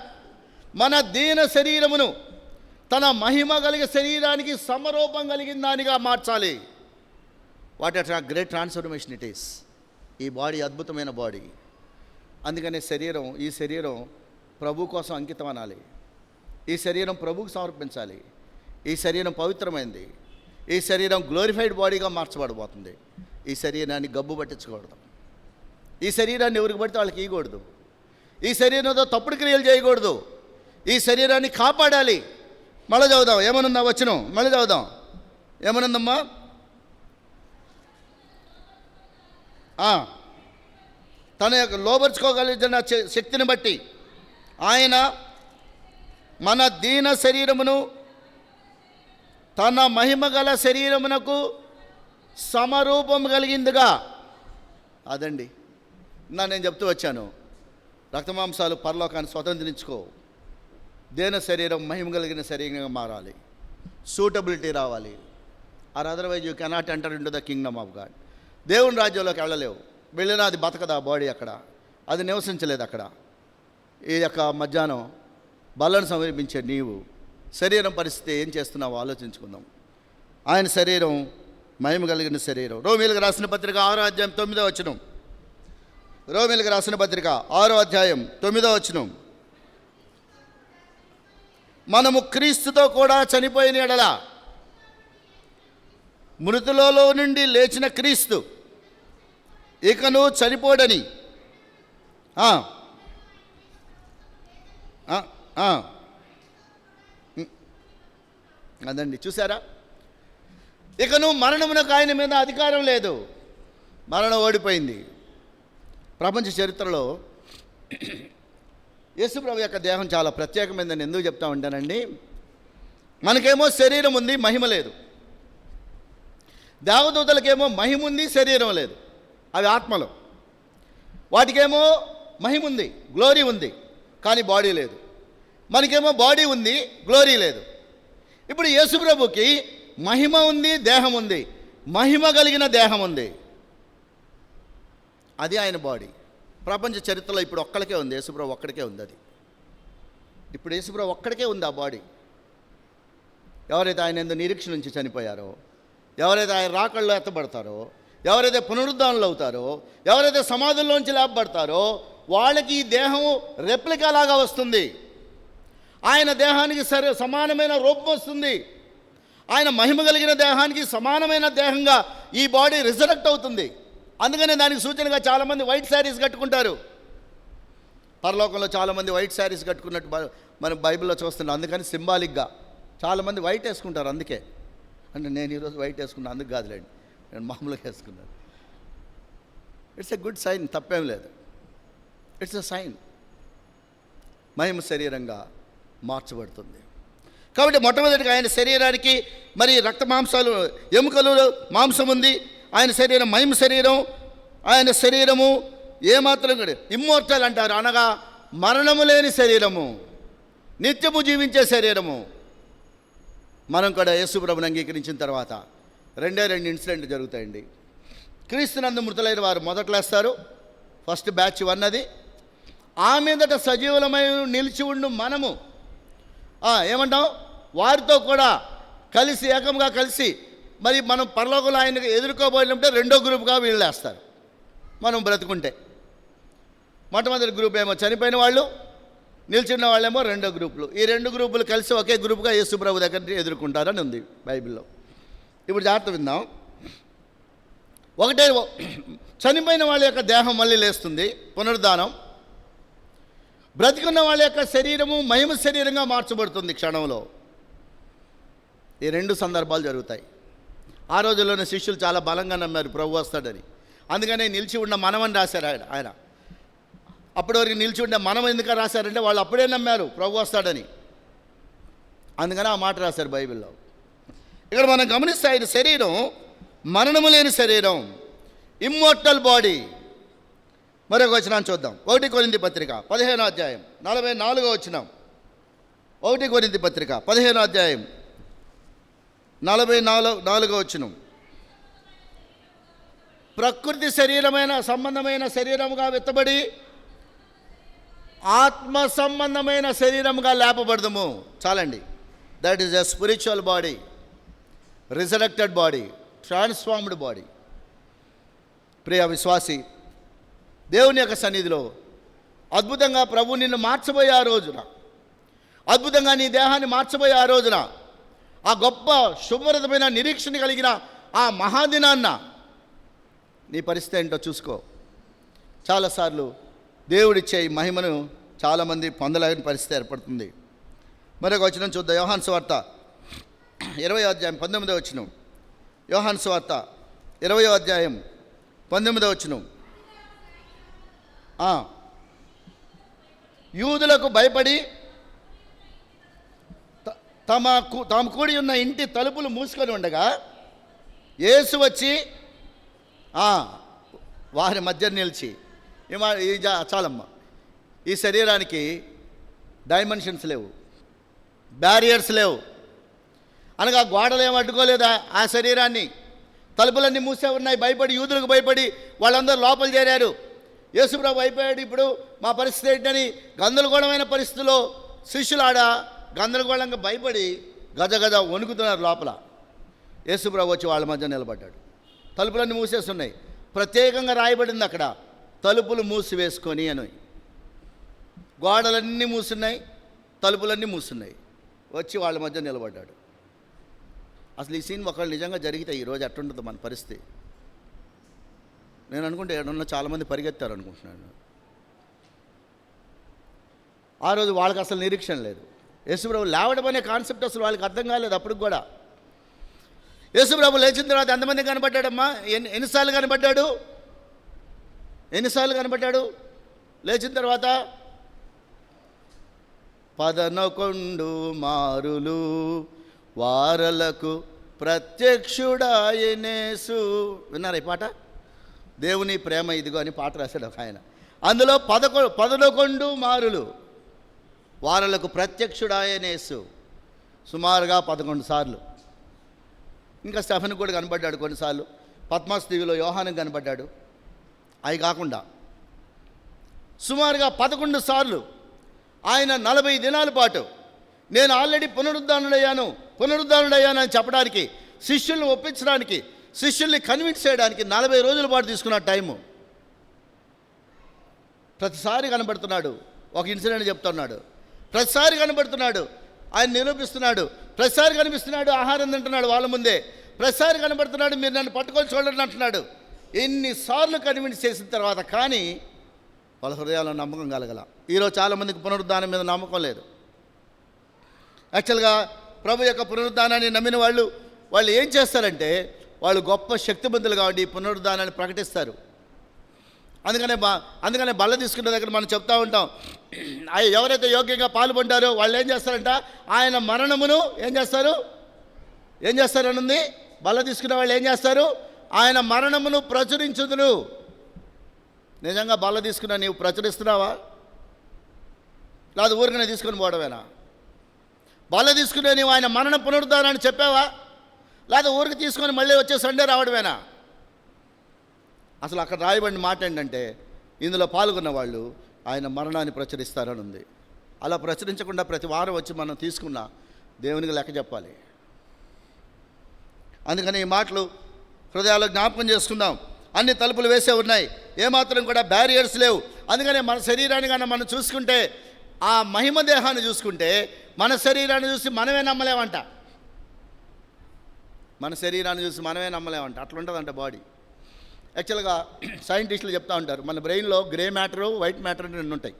మన దీన శరీరమును తన మహిమ కలిగే శరీరానికి సమరూపం కలిగిన దానిగా మార్చాలి. What a great transformation it is. ఈ బాడీ అద్భుతమైన బాడీ. అందుకనే ఈ శరీరం ప్రభు కోసం అంకితం అనాలి. ఈ శరీరం ప్రభువుకు సమర్పించాలి. ఈ శరీరం పవిత్రమైంది. ఈ శరీరం గ్లోరిఫైడ్ బాడీగా మార్చబడబోతుంది. ఈ శరీరాన్ని గబ్బు పట్టించకూడదు. ఈ శరీరాన్ని ఎవరికి పడితే వాళ్ళకి ఇవ్వకూడదు. ఈ శరీరంతో తప్పుడు క్రియలు చేయకూడదు. ఈ శరీరాన్ని కాపాడాలి. మళ్ళీ చదువుదాం, ఏమనుందా వచనం? మళ్ళీ చదువుదాం, ఏమనుందమ్మా? తన యొక్క లోబర్చుకోగలిగిన శక్తిని బట్టి ఆయన మన దీన శరీరమును తన మహిమ గల శరీరమునకు సమరూపం కలిగిందిగా. అదండి నేను చెప్తూ వచ్చాను, రక్తమాంసాలు పరలోకాన్ని స్వతంత్రించుకో. దేన శరీరం మహిమ కలిగిన శరీరంగా మారాలి, సూటబిలిటీ రావాలి. Or otherwise you cannot enter into the Kingdom of God. దేవుని రాజ్యంలోకి వెళ్ళలేవు. వెళ్ళినా అది బతకదా బాడీ, అక్కడ అది నివసించలేదు. అక్కడ ఈ యొక్క మధ్యాహ్నం బలను సమర్పించే నీవు శరీరం పరిస్థితి ఏం చేస్తున్నావో ఆలోచించుకుందాం. ఆయన శరీరం మహిమ కలిగిన శరీరం. రోమీయులకు రాసిన పత్రిక 6వ అధ్యాయం 9వ వచనం. రోమీయులకు రాసిన పత్రిక 6వ అధ్యాయం 9వ వచనం. మనము క్రీస్తుతో కూడా చనిపోయిన ఎడల మృతులలో నుండి లేచిన క్రీస్తు ఇకను చనిపోడని. అదండి, చూసారా? ఇకను మరణమునకు ఆయన మీద అధికారం లేదు. మరణం ఓడిపోయింది. ప్రపంచ చరిత్రలో యేసుప్రభు యొక్క దేహం చాలా ప్రత్యేకమైందని ఎందుకు చెప్తా ఉంటానండి, మనకేమో శరీరం ఉంది, మహిమ లేదు. దేవదూతలకేమో మహిమ ఉంది, శరీరం లేదు. అవి ఆత్మలు. వాటికేమో మహిమ ఉంది, గ్లోరీ ఉంది, కానీ బాడీ లేదు. మనకేమో బాడీ ఉంది, గ్లోరీ లేదు. ఇప్పుడు యేసుప్రభుకి మహిమ ఉంది, దేహం ఉంది. మహిమ కలిగిన దేహం ఉంది, అది ఆయన బాడీ. ప్రపంచ చరిత్రలో ఇప్పుడు ఒక్కడికే ఉంది, యేసుప్రభు ఒక్కడికే ఉంది. అది ఇప్పుడు యేసుప్రభు ఒక్కడికే ఉంది ఆ బాడీ. ఎవరైతే ఆయన ఎందు నిరీక్షణ నుంచి చనిపోయారో, ఎవరైతే ఆయన రాకళ్ళు ఎత్తబడతారో, ఎవరైతే పునరుద్ధరణలు అవుతారో, ఎవరైతే సమాధుల్లోంచి లేపబడతారో, వాళ్ళకి ఈ దేహం రెప్లికా లాగా వస్తుంది. ఆయన దేహానికి సమానమైన రూపం వస్తుంది. ఆయన మహిమ కలిగిన దేహానికి సమానమైన దేహంగా ఈ బాడీ రిజరెక్ట్ అవుతుంది. అందుకనే దానికి సూచనగా చాలామంది వైట్ శారీస్ కట్టుకుంటారు. పరలోకంలో చాలామంది వైట్ శారీస్ కట్టుకున్నట్టు మనం బైబిల్లో చూస్తున్నాం. అందుకని సింబాలిక్గా చాలామంది వైట్ వేసుకుంటారు. అందుకే అంటే నేను ఈరోజు వైట్ వేసుకున్నాను, అందుకు కాదులేండి, నేను మామూలుగా వేసుకున్నాను. ఇట్స్ ఎ గుడ్ సైన్, తప్పేం లేదు. It's a sign. మహిమ శరీరంగా మార్చబడుతుంది. కాబట్టి మొట్టమొదటిగా ఆయన శరీరానికి మరి రక్త మాంసాలు, ఎముకలు, మాంసం ఉంది. ఆయన శరీరం మహిమ శరీరం. ఆయన శరీరము ఏమాత్రం కూడా ఇమ్మోర్టల్ అంటారు, అనగా మరణము లేని శరీరము, నిత్యము జీవించే శరీరము. మనం కూడా యేసుప్రభుని అంగీకరించిన తర్వాత రెండు ఇన్సిడెంట్లు జరుగుతాయండి. క్రీస్తునందు మృతులైన వారు మొదట లేస్తారు, ఫస్ట్ బ్యాచ్ 1 అది. ఆ మీదట సజీవులమై నిలిచి ఉండు మనము ఏమంటాం, వారితో కూడా కలిసి ఏకంగా కలిసి మరి మనం పరలోకంలో ఆయనకు ఎదుర్కోబోయినప్పుడే రెండో గ్రూప్గా వీళ్ళు వేస్తారు. మనం బ్రతుకుంటే మొట్టమొదటి గ్రూప్ ఏమో చనిపోయిన వాళ్ళు, నిల్చున్న వాళ్ళేమో రెండో గ్రూపులు. ఈ 2 గ్రూపులు కలిసి ఒకే గ్రూప్గా యేసుప్రభు దగ్గర ఎదుర్కొంటారని ఉంది బైబిల్లో. ఇప్పుడు జాగ్రత్త విందాం. ఒకటే, చనిపోయిన వాళ్ళ యొక్క దేహం మళ్ళీ లేస్తుంది, పునరుద్ధానం. బ్రతికున్న వాళ్ళ యొక్క శరీరము మహిమ శరీరంగా మార్చబడుతుంది క్షణంలో. ఈ 2 సందర్భాలు జరుగుతాయి. ఆ రోజుల్లోనే శిష్యులు చాలా బలంగా నమ్మారు ప్రభు వస్తాడని. అందుకనే నిలిచి ఉన్న మనమని రాశారు ఆయన. అప్పటి వరకు నిలిచి ఉండే మనం ఎందుకు రాశారంటే వాళ్ళు అప్పుడే నమ్మారు ప్రభు వస్తాడని. అందుకని ఆ మాట రాశారు బైబిల్లో. ఇక్కడ మనం గమనిస్తే ఆయన శరీరం మరణము లేని శరీరం, ఇమ్మోర్టల్ బాడీ. మరొక వచనాన్ని చూద్దాం. 1 కొరింథీ పత్రిక 15వ అధ్యాయం 44వ వచనం. 1 కొరింథీ పత్రిక 15వ అధ్యాయం 44వ వచనం. ప్రకృతి శరీరమైన సంబంధమైన శరీరముగా విత్తబడి ఆత్మ సంబంధమైన శరీరముగా లేపబడదము. చాలండి. That is a spiritual body, resurrected body, transformed body. ప్రియ విశ్వాసి, దేవుని యొక్క సన్నిధిలో అద్భుతంగా ప్రభు నిన్ను మార్చబోయే ఆ రోజున, అద్భుతంగా నీ దేహాన్ని మార్చబోయే ఆ రోజున, ఆ గొప్ప శుభ్రతమైన నిరీక్షణ కలిగిన ఆ మహాదినాన్న నీ పరిస్థితి ఏంటో చూసుకో. చాలాసార్లు దేవుడిచ్చే ఈ మహిమను చాలామంది పొందలేని పరిస్థితి ఏర్పడుతుంది. మరొక వచనం చూద్దాం. యోహాను సువార్త 20వ అధ్యాయం 19వ వచనం. యోహాను సువార్త 20వ అధ్యాయం 19వ వచనం. యూదులకు భయపడి తాము కూడి ఉన్న ఇంటి తలుపులు మూసుకొని ఉండగా యేసు వచ్చి వారి మధ్య నిలిచి చాలమ్మ, ఈ శరీరానికి డైమెన్షన్స్ లేవు, బ్యారియర్స్ లేవు అనగా గోడలు ఏం అడ్డుకోలేదా ఆ శరీరాన్ని. తలుపులన్నీ మూసే ఉన్నాయి. భయపడి, యూదులకు భయపడి వాళ్ళందరూ లోపల చేరారు. యేసుప్రభు అయిపోయాడు, ఇప్పుడు మా పరిస్థితి ఏంటని గందరగోళమైన పరిస్థితిలో శిష్యులాడ గందరగోళంగా భయపడి గజ వణుకుతున్నారు లోపల. యేసుప్రభు వచ్చి వాళ్ళ మధ్య నిలబడ్డాడు. తలుపులన్నీ మూసేస్తున్నాయి. ప్రత్యేకంగా రాయబడింది అక్కడ, తలుపులు మూసివేసుకొని అని. గోడలన్నీ మూసున్నాయి, తలుపులన్నీ మూసున్నాయి. వచ్చి వాళ్ళ మధ్య నిలబడ్డాడు. అసలు ఈ సీన్ ఒకళ్ళు నిజంగా జరిగితే ఈరోజు ఎట్టుంటుందో మన పరిస్థితి. నేను అనుకుంటే ఏడున్న చాలామంది పరిగెత్తారు అనుకుంటున్నాను. ఆ రోజు వాళ్ళకి అసలు నిరీక్షణ లేదు. యేసుప్రభు లేవడం అనే కాన్సెప్ట్ అసలు వాళ్ళకి అర్థం కాలేదు అప్పటికి కూడా. యేసుప్రభు లేచిన తర్వాత ఎంతమంది కనబడ్డాడమ్మా? ఎన్నిసార్లు కనబడ్డాడు? లేచిన తర్వాత 11 మారులు వారలకు ప్రత్యక్షుడాయనేసు. విన్నారా ఈ పాట? దేవుని ప్రేమ ఇదిగో అని పాట రాశాడు ఒక ఆయన. అందులో 11 మారులు వారలకు ప్రత్యక్షుడాయనేసు, సుమారుగా 11 సార్లు. ఇంకా స్టెఫెన్ కూడా కనబడ్డాడు కొన్నిసార్లు. పద్మాస్ దీవిలో యోహాను కనబడ్డాడు. అవి కాకుండా సుమారుగా 11 సార్లు ఆయన 40 దినాల పాటు నేను ఆల్రెడీ పునరుద్ధానుడయ్యాను అని చెప్పడానికి, శిష్యుల్ని ఒప్పించడానికి, శిష్యుల్ని కన్విన్స్ చేయడానికి 40 రోజుల పాటు తీసుకున్న టైము. ప్రతిసారి కనబడుతున్నాడు, ఒక ఇన్సిడెంట్ చెప్తున్నాడు. ప్రతిసారి కనబడుతున్నాడు, ఆయన నిరూపిస్తున్నాడు. ప్రతిసారి కనిపిస్తున్నాడు, ఆహారం తింటున్నాడు వాళ్ళ ముందే. ప్రతిసారి కనబడుతున్నాడు, మీరు నన్ను పట్టుకొని చూడండి అంటున్నాడు. ఎన్నిసార్లు కన్విన్స్ చేసిన తర్వాత కానీ వాళ్ళ హృదయాల్లో నమ్మకం కలగల. ఈరోజు చాలామందికి పునరుద్ధానం మీద నమ్మకం లేదు. యాక్చువల్గా ప్రభు యొక్క పునరుద్ధానాన్ని నమ్మిన వాళ్ళు ఏం చేస్తారంటే, వాళ్ళు గొప్ప శక్తిమంతులు కాబట్టి పునరుద్ధానాన్ని ప్రకటిస్తారు. అందుకనే బల్ల తీసుకున్న దగ్గర మనం చెప్తా ఉంటాం, ఎవరైతే యోగ్యంగా పాల్పొంటారో వాళ్ళు ఏం చేస్తారంట, ఆయన మరణమును ఏం చేస్తారనుంది. బల్ల తీసుకున్న వాళ్ళు ఏం చేస్తారు? ఆయన మరణమును ప్రచురించుదురు. నిజంగా బల్ల తీసుకున్నా నీవు ప్రచురిస్తున్నావా? లేదా ఊరికనే తీసుకుని పోవడమేనా? బల్ల తీసుకునే నీవు ఆయన మరణ పునరుద్ధానాన్ని చెప్పావా? లేదా ఊరికి తీసుకొని మళ్ళీ వచ్చే సండే రావడమేనా? అసలు అక్కడ రాయబడిన మాట ఏంటంటే, ఇందులో పాల్గొన్న వాళ్ళు ఆయన మరణాన్ని ప్రచురిస్తారని ఉంది. అలా ప్రచురించకుండా ప్రతి వారం వచ్చి మనం తీసుకున్నా దేవునికి లెక్క చెప్పాలి. అందుకని ఈ మాటలు హృదయాల్లో జ్ఞాపకం చేసుకుందాం. అన్ని తలుపులు వేసే ఉన్నాయి, ఏమాత్రం కూడా బ్యారియర్స్ లేవు. అందుకనే మన శరీరాన్ని కానీ మనం చూసుకుంటే, ఆ మహిమ దేహాన్ని చూసుకుంటే, మన శరీరాన్ని చూసి మనమే నమ్మలేమంట. అట్లుంటుందంట బాడీ. యాక్చువల్గా సైంటిస్టులు చెప్తూ ఉంటారు, మన బ్రెయిన్లో గ్రే మ్యాటరు, వైట్ మ్యాటర్ అని 2 ఉంటాయి.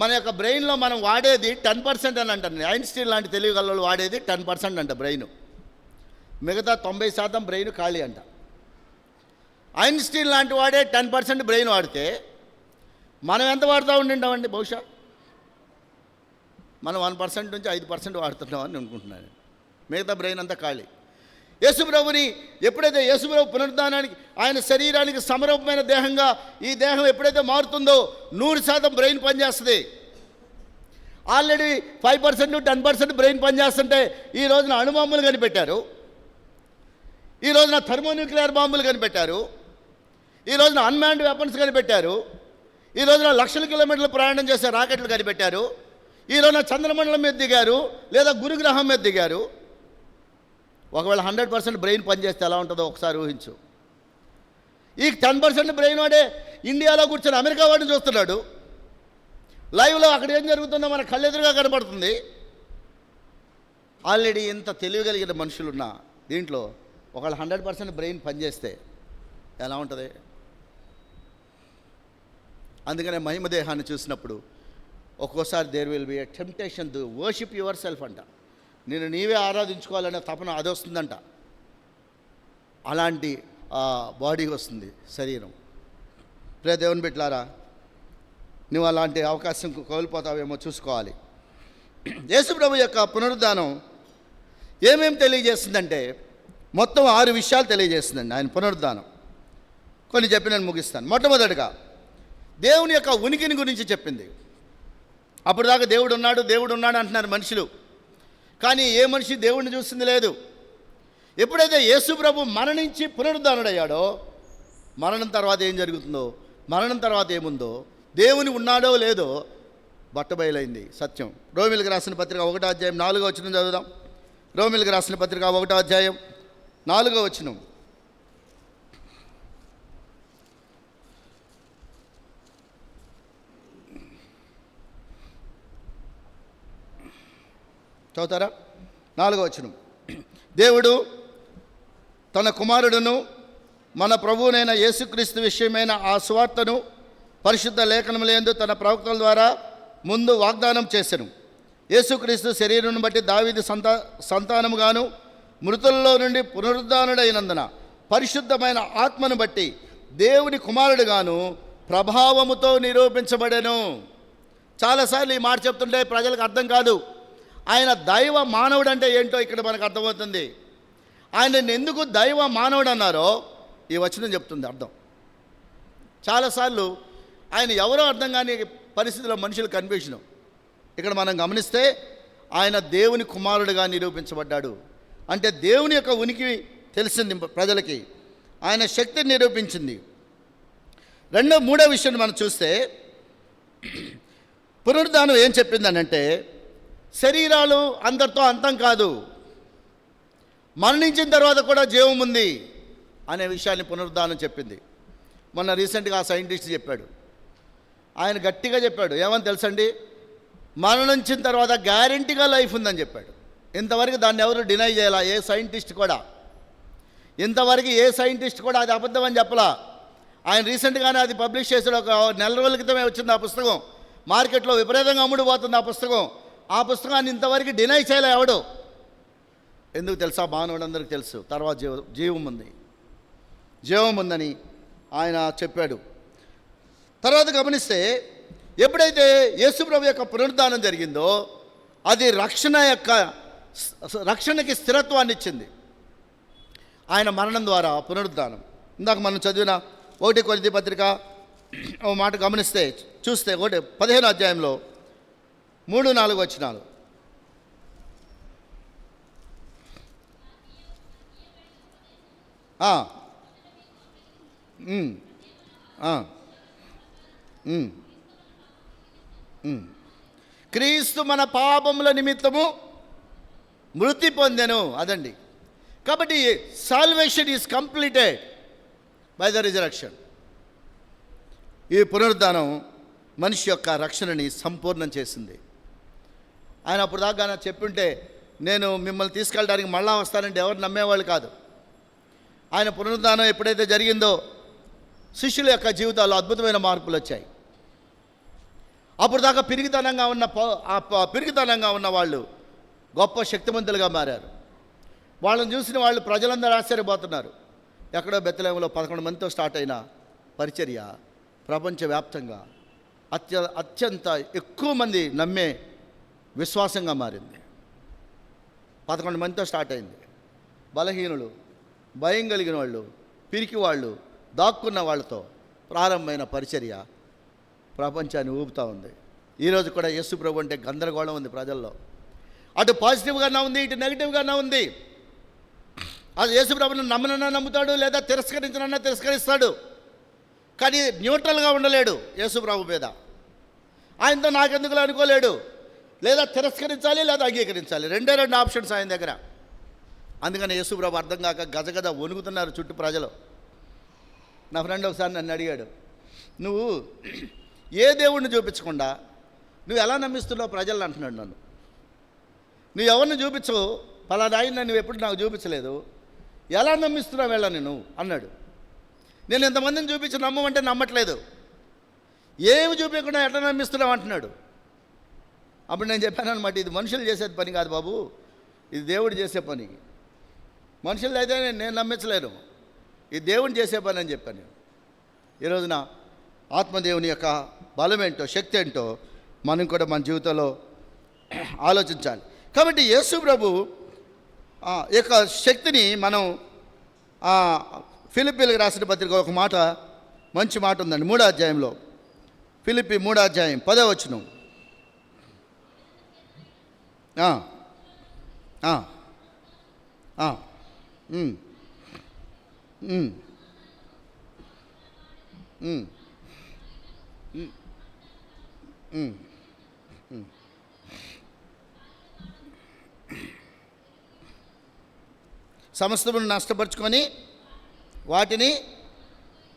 మన యొక్క బ్రెయిన్లో మనం వాడేది 10% అని అంటారు. ఐన్స్టీన్ లాంటి తెలివిగల వాడేది 10% అంట బ్రెయిన్. మిగతా 90% బ్రెయిన్ ఖాళీ అంట. ఐన్స్టీన్ లాంటి వాడే 10% బ్రెయిన్ వాడితే మనం ఎంత వాడుతూ ఉండింటామండి? బహుశా మనం 1% నుంచి 5% వాడుతున్నామని అనుకుంటున్నాను. మిగతా బ్రెయిన్ అంతా ఖాళీ. యేసుప్రభుని ఎప్పుడైతే యేసుప్రభు పునరుద్ధానానికి, ఆయన శరీరానికి సమరూపమైన దేహంగా ఈ దేహం ఎప్పుడైతే మారుతుందో 100% బ్రెయిన్ పనిచేస్తుంది. ఆల్రెడీ 5%, 10% బ్రెయిన్ పనిచేస్తుంటే ఈ రోజున అణుబాంబులు కనిపెట్టారు, ఈ రోజున థర్మోన్యూక్లియర్ బాంబులు కనిపెట్టారు, ఈ రోజున అన్మాన్డ్ వెపన్స్ కనిపెట్టారు, ఈ రోజున లక్షల కిలోమీటర్లు ప్రయాణం చేసే రాకెట్లు కనిపెట్టారు, ఈ రోజున చంద్రమండలం మీద దిగారు, లేదా గురుగ్రహం మీద దిగారు. ఒకవేళ 100% బ్రెయిన్ పనిచేస్తే ఎలా ఉంటుందో ఒకసారి ఊహించు. ఈ 10% బ్రెయిన్ వాడే ఇండియాలో కూర్చొని అమెరికా వాడిని చూస్తున్నాడు. లైవ్లో అక్కడ ఏం జరుగుతుందో మన కళ్ళెదురుగా కనబడుతుంది. ఆల్రెడీ ఇంత తెలియగలిగిన మనుషులున్న దీంట్లో ఒకవేళ 100% బ్రెయిన్ పనిచేస్తే ఎలా ఉంటుంది? అందుకనే మహిమ దేహాన్ని చూసినప్పుడు ఒక్కోసారి there will be a temptation to worship yourself అంట. నేను నీవే ఆరాధించుకోవాలనే తపన అది వస్తుందంట. అలాంటి బాడీ వస్తుంది శరీరం. ప్రియ దేవుని బిడ్డలారా, నువ్వు అలాంటి అవకాశం కోల్పోతావేమో చూసుకోవాలి. యేసుప్రభు యొక్క పునరుద్ధానం ఏమేమి తెలియజేస్తుందంటే, మొత్తం 6 విషయాలు తెలియజేస్తుందండి ఆయన పునరుద్ధానం. కొన్ని చెప్పి నేను ముగిస్తాను. మొట్టమొదటిగా దేవుని యొక్క ఉనికిని గురించి చెప్పింది. అప్పుడు దాకా దేవుడు ఉన్నాడు అంటున్నారు మనుషులు, కానీ ఏ మనిషి దేవుడిని చూసింది లేదు. ఎప్పుడైతే యేసు ప్రభు మరణించి పునరుద్ధానుడయ్యాడో, మరణం తర్వాత ఏం జరుగుతుందో, మరణం తర్వాత ఏముందో, దేవుని ఉన్నాడో లేదో బట్టబయలైంది సత్యం. రోమిలకు రాసిన పత్రిక 1వ అధ్యాయం 4వ వచనం చదువుదాం. రోమిలకు రాసిన పత్రిక 1వ అధ్యాయం 4వ వచనం. చదువుతారా? 4వ వచనం. దేవుడు తన కుమారుడును మన ప్రభువునైన యేసుక్రీస్తు విషయమైన ఆ సువార్తను పరిశుద్ధ లేఖనములందు తన ప్రవక్తల ద్వారా ముందు వాగ్దానం చేసెను. యేసుక్రీస్తు శరీరం బట్టి దావీదు సంతానముగాను మృతుల్లో నుండి పునరుద్ధానుడైనందున పరిశుద్ధమైన ఆత్మను బట్టి దేవుని కుమారుడుగాను ప్రభావముతో నిరూపించబడెను. చాలాసార్లు ఈ మాట చెప్తుంటే ప్రజలకు అర్థం కాదు. ఆయన దైవ మానవుడు అంటే ఏంటో ఇక్కడ మనకు అర్థమవుతుంది. ఆయనను ఎందుకు దైవ మానవుడు అన్నారో ఈ వచనం చెప్తుంది అర్థం. చాలాసార్లు ఆయన ఎవరో అర్థం కాని పరిస్థితిలో మనుషులు కన్ఫ్యూజన్. ఇక్కడ మనం గమనిస్తే ఆయన దేవుని కుమారుడుగా నిరూపించబడ్డాడు అంటే దేవుని యొక్క ఉనికి తెలిసింది ప్రజలకి, ఆయన శక్తిని నిరూపించింది. మూడో విషయం మనం చూస్తే పునరుద్ధానం ఏం చెప్పిందనంటే శరీరాలు అందరితో అంతం కాదు, మరణించిన తర్వాత కూడా జీవం ఉంది అనే విషయాన్ని పునరుద్ధానం చెప్పింది. మొన్న రీసెంట్గా ఆ సైంటిస్ట్ చెప్పాడు, ఆయన గట్టిగా చెప్పాడు. ఏమని తెలుసండి? మరణించిన తర్వాత గ్యారెంటీగా లైఫ్ ఉందని చెప్పాడు. ఇంతవరకు దాన్ని ఎవరు డినై చేయాల, ఏ సైంటిస్ట్ కూడా. ఇంతవరకు ఏ సైంటిస్ట్ కూడా అది అబద్ధం అని చెప్పలా. ఆయన రీసెంట్గానే అది పబ్లిష్ చేశాడు. ఒక నెల రోజుల క్రితమే వచ్చింది ఆ పుస్తకం. మార్కెట్లో విపరీతంగా అమ్ముడుపోతుంది ఆ పుస్తకం. ఆ పుస్తకాన్ని ఇంతవరకు డినై చేయలే ఎవడు. ఎందుకు తెలుసా? మానవుడందరికీ తెలుసు తర్వాత జీవం ఉందని ఆయన చెప్పాడు. తర్వాత గమనిస్తే ఎప్పుడైతే యేసుప్రభు యొక్క పునరుద్ధానం జరిగిందో అది రక్షణకి స్థిరత్వాన్ని ఇచ్చింది. ఆయన మరణం ద్వారా పునరుద్ధానం. ఇందాక మనం చదివిన 1 కొరింథీ పత్రిక ఓ మాట గమనిస్తే చూస్తే 15వ అధ్యాయంలో 3-4 వచనాలు. క్రీస్తు మన పాపముల నిమిత్తము మృతి పొందెను. అదండి. కాబట్టి salvation is completed by the resurrection. ఈ పునరుద్ధానం మనిషి యొక్క రక్షణని సంపూర్ణం చేసింది. ఆయన అప్పుడు దాకా చెప్పుంటే నేను మిమ్మల్ని తీసుకెళ్ళడానికి మళ్ళా వస్తానంటే ఎవరు నమ్మేవాళ్ళు కాదు. ఆయన పునరుద్ధానం ఎప్పుడైతే జరిగిందో శిష్యుల యొక్క జీవితాల్లో అద్భుతమైన మార్పులు వచ్చాయి. అప్పుడు దాకా పిరిగితనంగా ఉన్న వాళ్ళు గొప్ప శక్తివంతులుగా మారారు. వాళ్ళని చూసిన వాళ్ళు ప్రజలందరూ ఆశ్చర్యపోతున్నారు. ఎక్కడో బెత్లెహేములో 11 మందితో స్టార్ట్ అయిన పరిచర్య ప్రపంచవ్యాప్తంగా అత్యంత ఎక్కువ మంది నమ్మే విశ్వాసంగా మారింది. 11 మందితో స్టార్ట్ అయింది. బలహీనులు, భయం కలిగిన వాళ్ళు, పిరికి వాళ్ళు, దాక్కున్న వాళ్ళతో ప్రారంభమైన పరిచర్య ప్రపంచాన్ని ఊపుతూ ఉంది. ఈరోజు కూడా యేసు ప్రభు అంటే గందరగోళం ఉంది ప్రజల్లో. అటు పాజిటివ్గానే ఉంది, ఇటు నెగిటివ్గానే ఉంది. అది యేసు ప్రభుని నమ్మనన్నా నమ్ముతాడు, లేదా తిరస్కరించనన్నా తిరస్కరిస్తాడు. కానీ న్యూట్రల్గా ఉండలేడు యేసు ప్రభు మీద. ఆయనతో నాకెందుకు అనుకోలేడు. లేదా తిరస్కరించాలి లేదా అంగీకరించాలి, రెండు ఆప్షన్స్ ఆయన దగ్గర. అందుకని యేసు ప్రభు అర్థం కాక గజగజ వణుకుతున్నారు చుట్టూ ప్రజలు. నా ఫ్రెండ్ ఒకసారి నన్ను అడిగాడు, నువ్వు ఏ దేవుడిని చూపించకుండా నువ్వు ఎలా నమ్మిస్తున్నావు ప్రజలను అంటున్నాడు నన్ను. నువ్వు ఎవరిని చూపించవు, పలానా ఆయన నువ్వు ఎప్పుడు నాకు చూపించలేదు, ఎలా నమ్మిస్తున్నావు వెళ్ళని నువ్వు అన్నాడు. నేను ఇంతమందిని చూపించి నమ్మమంటే నమ్మట్లేదు, ఏమి చూపించకుండా ఎట్లా నమ్మిస్తున్నావు అంటున్నాడు. అప్పుడు నేను చెప్పాను అనమాట, ఇది మనుషులు చేసే పని కాదు బాబు, ఇది దేవుడు చేసే పని. మనుషులు అయితే నేను నమ్మించలేను, ఇది దేవుని చేసే పని అని చెప్పాను. ఈ రోజున ఆత్మదేవుని యొక్క బలం ఏంటో, శక్తి ఏంటో మనం కూడా మన జీవితంలో ఆలోచించాలి. కాబట్టి యేసు ప్రభు ఈ యొక్క శక్తిని మనం ఫిలిప్పీలకు రాసిన పత్రిక ఒక మాట, మంచి మాట ఉందండి 3వ అధ్యాయంలో. ఫిలిప్పీ 3వ అధ్యాయం 10వ వచనం. సమస్తమును నష్టపరుచుకొని వాటిని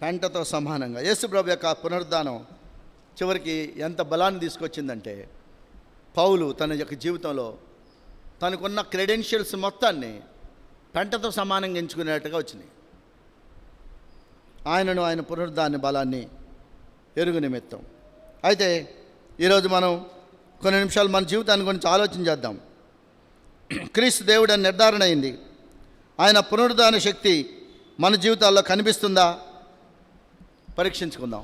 పెంటతో సమానంగా. యేసు ప్రభు యొక్క పునరుద్ధానం చివరికి ఎంత బలాన్ని తీసుకొచ్చిందంటే, పౌలు తన యొక్క జీవితంలో తనకున్న క్రెడెన్షియల్స్ మొత్తాన్ని పెంటతో సమానంగా ఎంచుకునేట్టుగా వచ్చినాయి. ఆయనను, ఆయన పునరుద్ధాన బలాన్ని ఎరుగు నిమిత్తం. అయితే ఈరోజు మనం కొన్ని నిమిషాలు మన జీవితాన్ని గురించి ఆలోచన చేద్దాం. క్రీస్తు దేవుడు అని నిర్ధారణ అయింది. ఆయన పునరుద్ధాన శక్తి మన జీవితాల్లో కనిపిస్తుందా? పరీక్షించుకుందాం.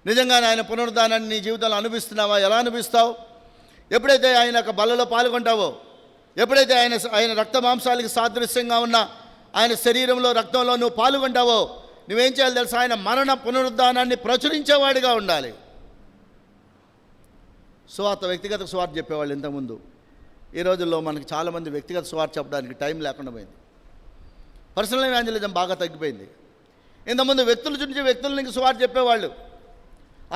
నిజంగానే ఆయన పునరుద్ధానాన్ని నీ జీవితంలో అనుభవిస్తున్నావా? ఎలా అనుభవిస్తావు? ఎప్పుడైతే ఆయన యొక్క బలలో పాల్గొంటావో, ఎప్పుడైతే ఆయన రక్త మాంసాలకి సాదృశ్యంగా ఉన్న ఆయన శరీరంలో, రక్తంలో నువ్వు పాల్గొంటావో, నువ్వేం చేయాలి తెలుసా? ఆయన మరణ పునరుద్ధానాన్ని ప్రచురించేవాడిగా ఉండాలి. సువార్త, వ్యక్తిగత సువార్త చెప్పేవాళ్ళు ఇంతకుముందు. ఈ రోజుల్లో మనకి చాలామంది వ్యక్తిగత సువార్త చెప్పడానికి టైం లేకుండా పోయింది. పర్సనల్ ఎవాంజలిజం బాగా తగ్గిపోయింది. ఇంతకుముందు వ్యక్తుల నుంచి వ్యక్తులకి సువార్త చెప్పేవాళ్ళు.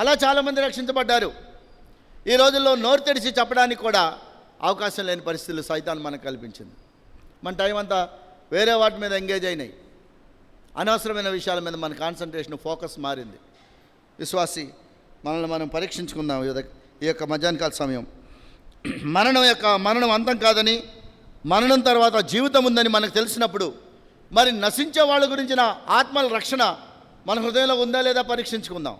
అలా చాలామంది రక్షించబడ్డారు. ఈ రోజుల్లో నోరు తెరిచి చెప్పడానికి కూడా అవకాశం లేని పరిస్థితులు సైతాన్ మనకు కల్పించింది. మన టైం అంతా వేరే వాటి మీద ఎంగేజ్ అయినాయి. అనవసరమైన విషయాల మీద మన కాన్సన్ట్రేషన్, ఫోకస్ మారింది. విశ్వాసి, మనల్ని మనం పరీక్షించుకుందాం ఈ యొక్క మధ్యాహ్నకాల సమయం. మరణం అంతం కాదని, మరణం తర్వాత జీవితం ఉందని మనకు తెలిసినప్పుడు, మరి నశించే వాళ్ళ గురించిన ఆత్మల రక్షణ మన హృదయంలో ఉందా లేదా పరీక్షించుకుందాం.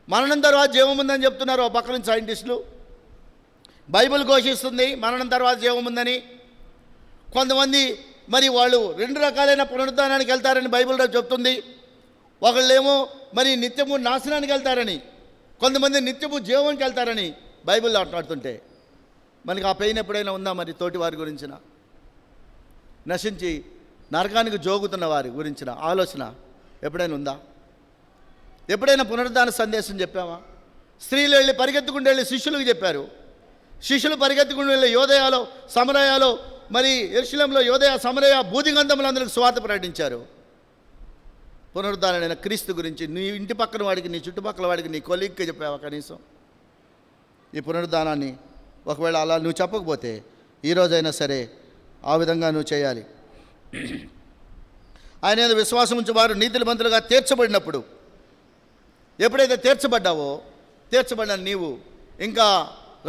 మరణం తర్వాత జీవం ఉందని చెప్తున్నారు ఒక పక్క నుంచి సైంటిస్టులు. బైబిల్ ఘోషిస్తుంది మరణం తర్వాత జీవం ఉందని. కొంతమంది మరి వాళ్ళు 2 రకాలైన పునరుద్ధానానికి వెళ్తారని బైబిల్లో చెప్తుంది. ఒకళ్ళేమో మరి నిత్యము నాశనానికి వెళ్తారని, కొంతమంది నిత్యము జీవంకి వెళ్తారని బైబిల్లో మాట్లాడుతుంటే, మనకి ఆ పెయిన్ ఎప్పుడైనా ఉందా? మరి తోటి వారి గురించిన, నశించి నరకానికి జోగుతున్న వారి గురించిన ఆలోచన ఎప్పుడైనా ఉందా? ఎప్పుడైనా పునరుద్ధాన సందేశం చెప్పామా? స్త్రీలు వెళ్ళి పరిగెత్తుకుంటూ వెళ్ళి శిష్యులకు చెప్పారు. శిష్యులు పరిగెత్తుకుంటూ వెళ్ళి యోదయాలో, సమరయాలో, మరి యెరూషలేములో యోదయ, సమరయ, బూదిగంధములందరికీ సువార్త ప్రకటించారు. పునరుద్ధానమైన క్రీస్తు గురించి నీ ఇంటి పక్కన వాడికి, నీ చుట్టుపక్కల వాడికి, నీ కొలీగ్కి చెప్పావా కనీసం? ఈ పునరుద్ధానాన్ని ఒకవేళ అలా నువ్వు చెప్పకపోతే ఈరోజైనా సరే ఆ విధంగా నువ్వు చేయాలి. ఆయన మీద విశ్వాసం ఉంచేవారు నీతిమంతులుగా తీర్చబడినప్పుడు, ఎప్పుడైతే తీర్చబడిన నీవు ఇంకా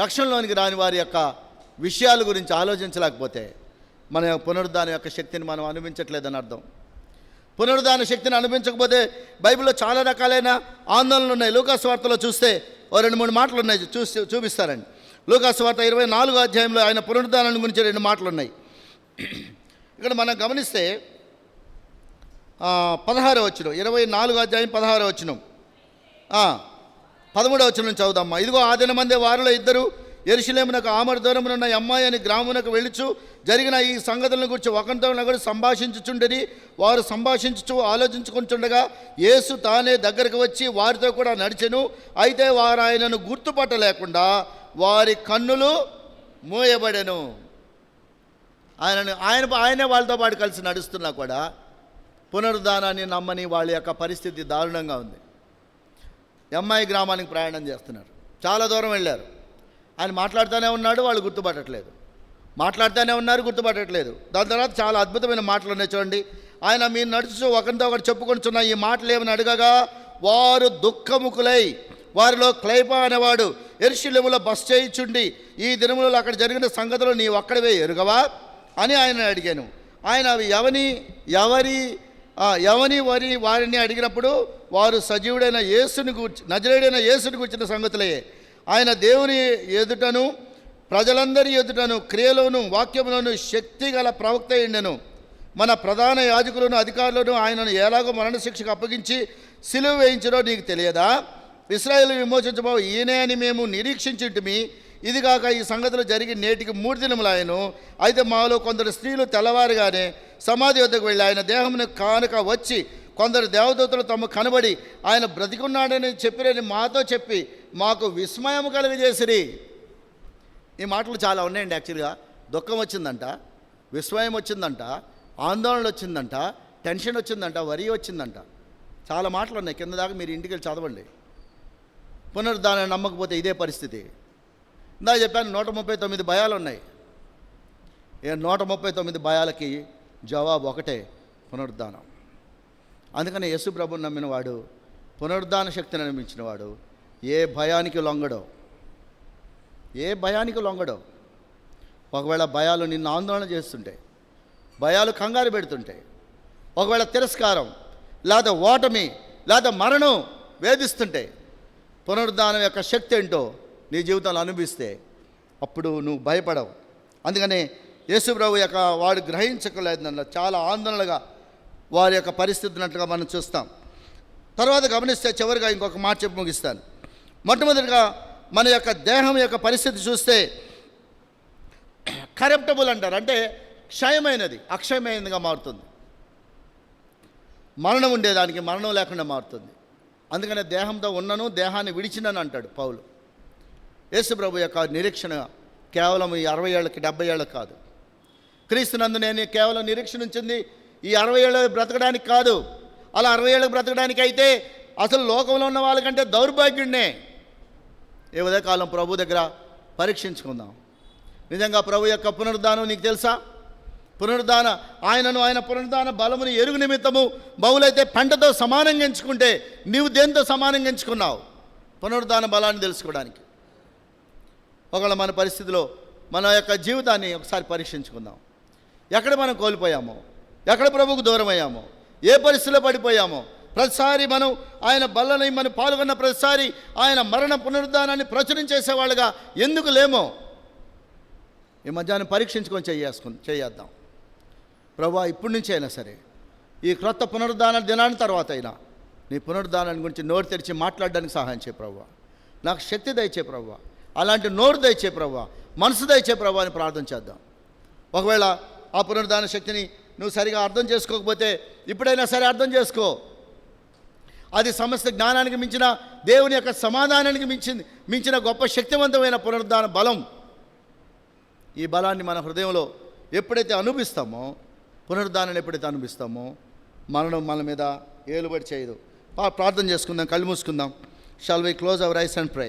రక్షణలోనికి రాని వారి యొక్క విషయాల గురించి ఆలోచించలేకపోతే మన పునరుద్ధానం యొక్క శక్తిని మనం అనుభవించట్లేదని అర్థం. పునరుద్ధాన శక్తిని అనుభవించకపోతే బైబిల్లో చాలా రకాలైన ఆందోళనలు ఉన్నాయి. లూకాసు వార్తలో చూస్తే 2-3 మాటలు ఉన్నాయి, చూపిస్తారండి. లూకాసు వార్త 24వ అధ్యాయంలో ఆయన పునరుద్ధానం గురించి 2 మాటలు ఉన్నాయి. ఇక్కడ మనం గమనిస్తే 16వ వచనం, 24వ అధ్యాయం 16వ వచనం, 13వ వచనం నుంచి చదువుదామ్మా. ఇదిగో ఆ దినమందే వారిలో 2 యెరూషలేమునకు ఆమరు దూరమునున్న అమ్మాయి అని గ్రామునకు వెళ్ళుచు జరిగిన ఈ సంగతులను గురించి ఒకరితో ఒకరు సంభాషించుచుండని. వారు సంభాషించుచు ఆలోచించుకుంటుండగా యేసు తానే దగ్గరకు వచ్చి వారితో కూడా నడిచెను. అయితే వారు ఆయనను గుర్తుపట్టలేకుండా వారి కన్నులు మూయబడెను. ఆయనే వాళ్ళతో పాటు కలిసి నడుస్తున్నా కూడా పునరుద్ధానాన్ని నమ్మని వాళ్ళ యొక్క పరిస్థితి దారుణంగా ఉంది. అమ్మాయి గ్రామానికి ప్రయాణం చేస్తున్నారు, చాలా దూరం వెళ్ళారు. ఆయన మాట్లాడుతూనే ఉన్నాడు, వాళ్ళు గుర్తుపట్టట్లేదు. మాట్లాడుతూనే ఉన్నారు, గుర్తుపట్టట్లేదు. దాని తర్వాత చాలా అద్భుతమైన మాటలు ఉన్నాయి చూడండి. ఆయన మీరు నడుచు ఒకరితో ఒకటి చెప్పుకొనిచున్న ఈ మాటలు ఏమని అడగగా వారు దుఃఖముఖులై, వారిలో క్లైపా అనేవాడు యెరూషలేములో బస చేయుచుండి ఈ దినములలో అక్కడ జరిగిన సంగతులు నీవు ఒక్కడివే ఎరుగవా అని ఆయన అడిగాను. ఆయన అవి వారిని అడిగినప్పుడు వారు సజీవుడైన యేసుని గూర్చి, నజరేయుడైన యేసుని గూర్చిన సంగతులే. ఆయన దేవుని ఎదుటను ప్రజలందరి ఎదుటను క్రియలోను వాక్యములను శక్తి గల ప్రవక్త అయ్యిండెను. మన ప్రధాన యాజకులను అధికారులను ఆయనను ఎలాగో మరణశిక్షకు అప్పగించి సిలువ వేయించడో నీకు తెలియదా? ఇశ్రాయేలు విమోచించబో ఈయనే అని మేము నిరీక్షించుంటిమి. ఇదిగాక ఈ సంగతులు జరిగి నేటికి 3 దినములాయను. అయితే మాలో కొందరు స్త్రీలు తెల్లవారుగానే సమాధి వద్దకు వెళ్ళి ఆయన దేహమును కానుక వచ్చి కొందరు దేవదూతలు తమ కనబడి ఆయన బ్రతికున్నాడని చెప్పిరని మాతో చెప్పి మాకు విస్మయం కలుగజేసిరి. ఈ మాటలు చాలా ఉన్నాయండి. యాక్చువల్గా దుఃఖం వచ్చిందంట, విస్మయం వచ్చిందంట, ఆందోళన వచ్చిందంట, టెన్షన్ వచ్చిందంట, వరి వచ్చిందంట. చాలా మాటలు ఉన్నాయి. కింద దాకా మీరు ఇంటికి వెళ్ళి చదవండి. పునరుద్ధానం నమ్మకపోతే ఇదే పరిస్థితి. ఇందా చెప్పాను 139 భయాలు ఉన్నాయి. 139 భయాలకి జవాబు ఒకటే, పునరుద్ధానం. అందుకని యేసు ప్రభువుని నమ్మినవాడు, పునరుద్ధాన శక్తిని నమ్మించినవాడు ఏ భయానికి లొంగడో, ఏ భయానికి లొంగడో. ఒకవేళ భయాలు నిన్ను ఆందోళన చేస్తుంటే, భయాలు కంగారు పెడుతుంటే, ఒకవేళ తిరస్కారం లేదా ఓటమి లేదా మరణం వేధిస్తుంటే, పునరుద్ధానం యొక్క శక్తి ఏంటో నీ జీవితంలో అనుభవిస్తే అప్పుడు నువ్వు భయపడవు. అందుకనే యేసు ప్రభు యొక్క వాడు గ్రహించకలేదన్న చాలా ఆందోళనగా వారి యొక్క పరిస్థితి ఉన్నట్లుగా మనం చూస్తాం. తర్వాత గమనిస్తే చివరిగా ఇంకొక మాట చెప్పి ముగిస్తాను. మొట్టమొదటిగా మన యొక్క దేహం యొక్క పరిస్థితి చూస్తే కరప్టబుల్ అంటారు, అంటే క్షయమైనది అక్షయమైనదిగా మారుతుంది. మరణం ఉండేదానికి మరణం లేకుండా మారుతుంది. అందుకనే దేహంతో ఉన్నను దేహాన్ని విడిచినని అంటాడు పౌలు. యేసు ప్రభు యొక్క నిరీక్షణ కేవలం ఈ 60 ఏళ్ళకి 70 ఏళ్ళకి కాదు. క్రీస్తునందు నేను కేవలం నిరీక్షణ ఉంచింది ఈ 60 ఏళ్ళు బ్రతకడానికి కాదు. అలా 60 ఏళ్ళకి బ్రతకడానికి అయితే అసలు లోకంలో ఉన్న వాళ్ళకంటే దౌర్భాగ్యుడినే. ఏ ఉదయకాలం ప్రభు దగ్గర పరీక్షించుకుందాం. నిజంగా ప్రభు యొక్క పునరుద్ధానం నీకు తెలుసా? ఆయన పునరుద్ధాన బలమును ఎరుగు నిమిత్తము బహుళైతే పంటతో సమానంగా ఎంచుకుంటే నీవు దేంతో సమానంగా ఎంచుకున్నావు? పునరుద్ధాన బలాన్ని తెలుసుకోవడానికి. ఒకవేళ మన పరిస్థితిలో మన యొక్క జీవితాన్ని ఒకసారి పరీక్షించుకుందాం. ఎక్కడ మనం కోల్పోయామో, ఎక్కడ ప్రభువుకు దూరం అయ్యామో, ఏ పరిస్థితిలో పడిపోయామో, ప్రతిసారి మనం ఆయన బలని మనం పాల్గొన్న ప్రతిసారి ఆయన మరణ పునరుద్ధానాన్ని ప్రచురించేసేవాళ్ళుగా ఎందుకు లేమో ఈ మధ్యాహ్నం పరీక్షించుకొని చేయేద్దాం. ప్రభువా, ఇప్పటి నుంచి అయినా సరే ఈ క్రొత్త పునరుద్ధాన దినాన్ని తర్వాత అయినా నీ పునరుద్ధానాన్ని గురించి నోరు తెరిచి మాట్లాడడానికి సహాయం చేయ ప్రభువా. నాకు శక్తి దయచే ప్రభువా, అలాంటి నోరు దయచే ప్రభువా, మనసు దయచే ప్రభువా అని ప్రార్థన చేద్దాం. ఒకవేళ ఆ పునరుద్ధాన శక్తిని నువ్వు సరిగా అర్థం చేసుకోకపోతే ఇప్పుడైనా సరే అర్థం చేసుకో. అది సమస్త జ్ఞానానికి మించిన, దేవుని యొక్క సమాధానానికి మించిన గొప్ప శక్తివంతమైన పునరుద్ధాన బలం. ఈ బలాన్ని మన హృదయంలో ఎప్పుడైతే అనుభవిస్తామో, పునరుద్ధానాన్ని ఎప్పుడైతే అనుభవిస్తామో, మరణం మన మీద ఏలుబడి చేయదు. ప్రార్థన చేసుకుందాం, కళ్ళు మూసుకుందాం. Shall we close our eyes and pray.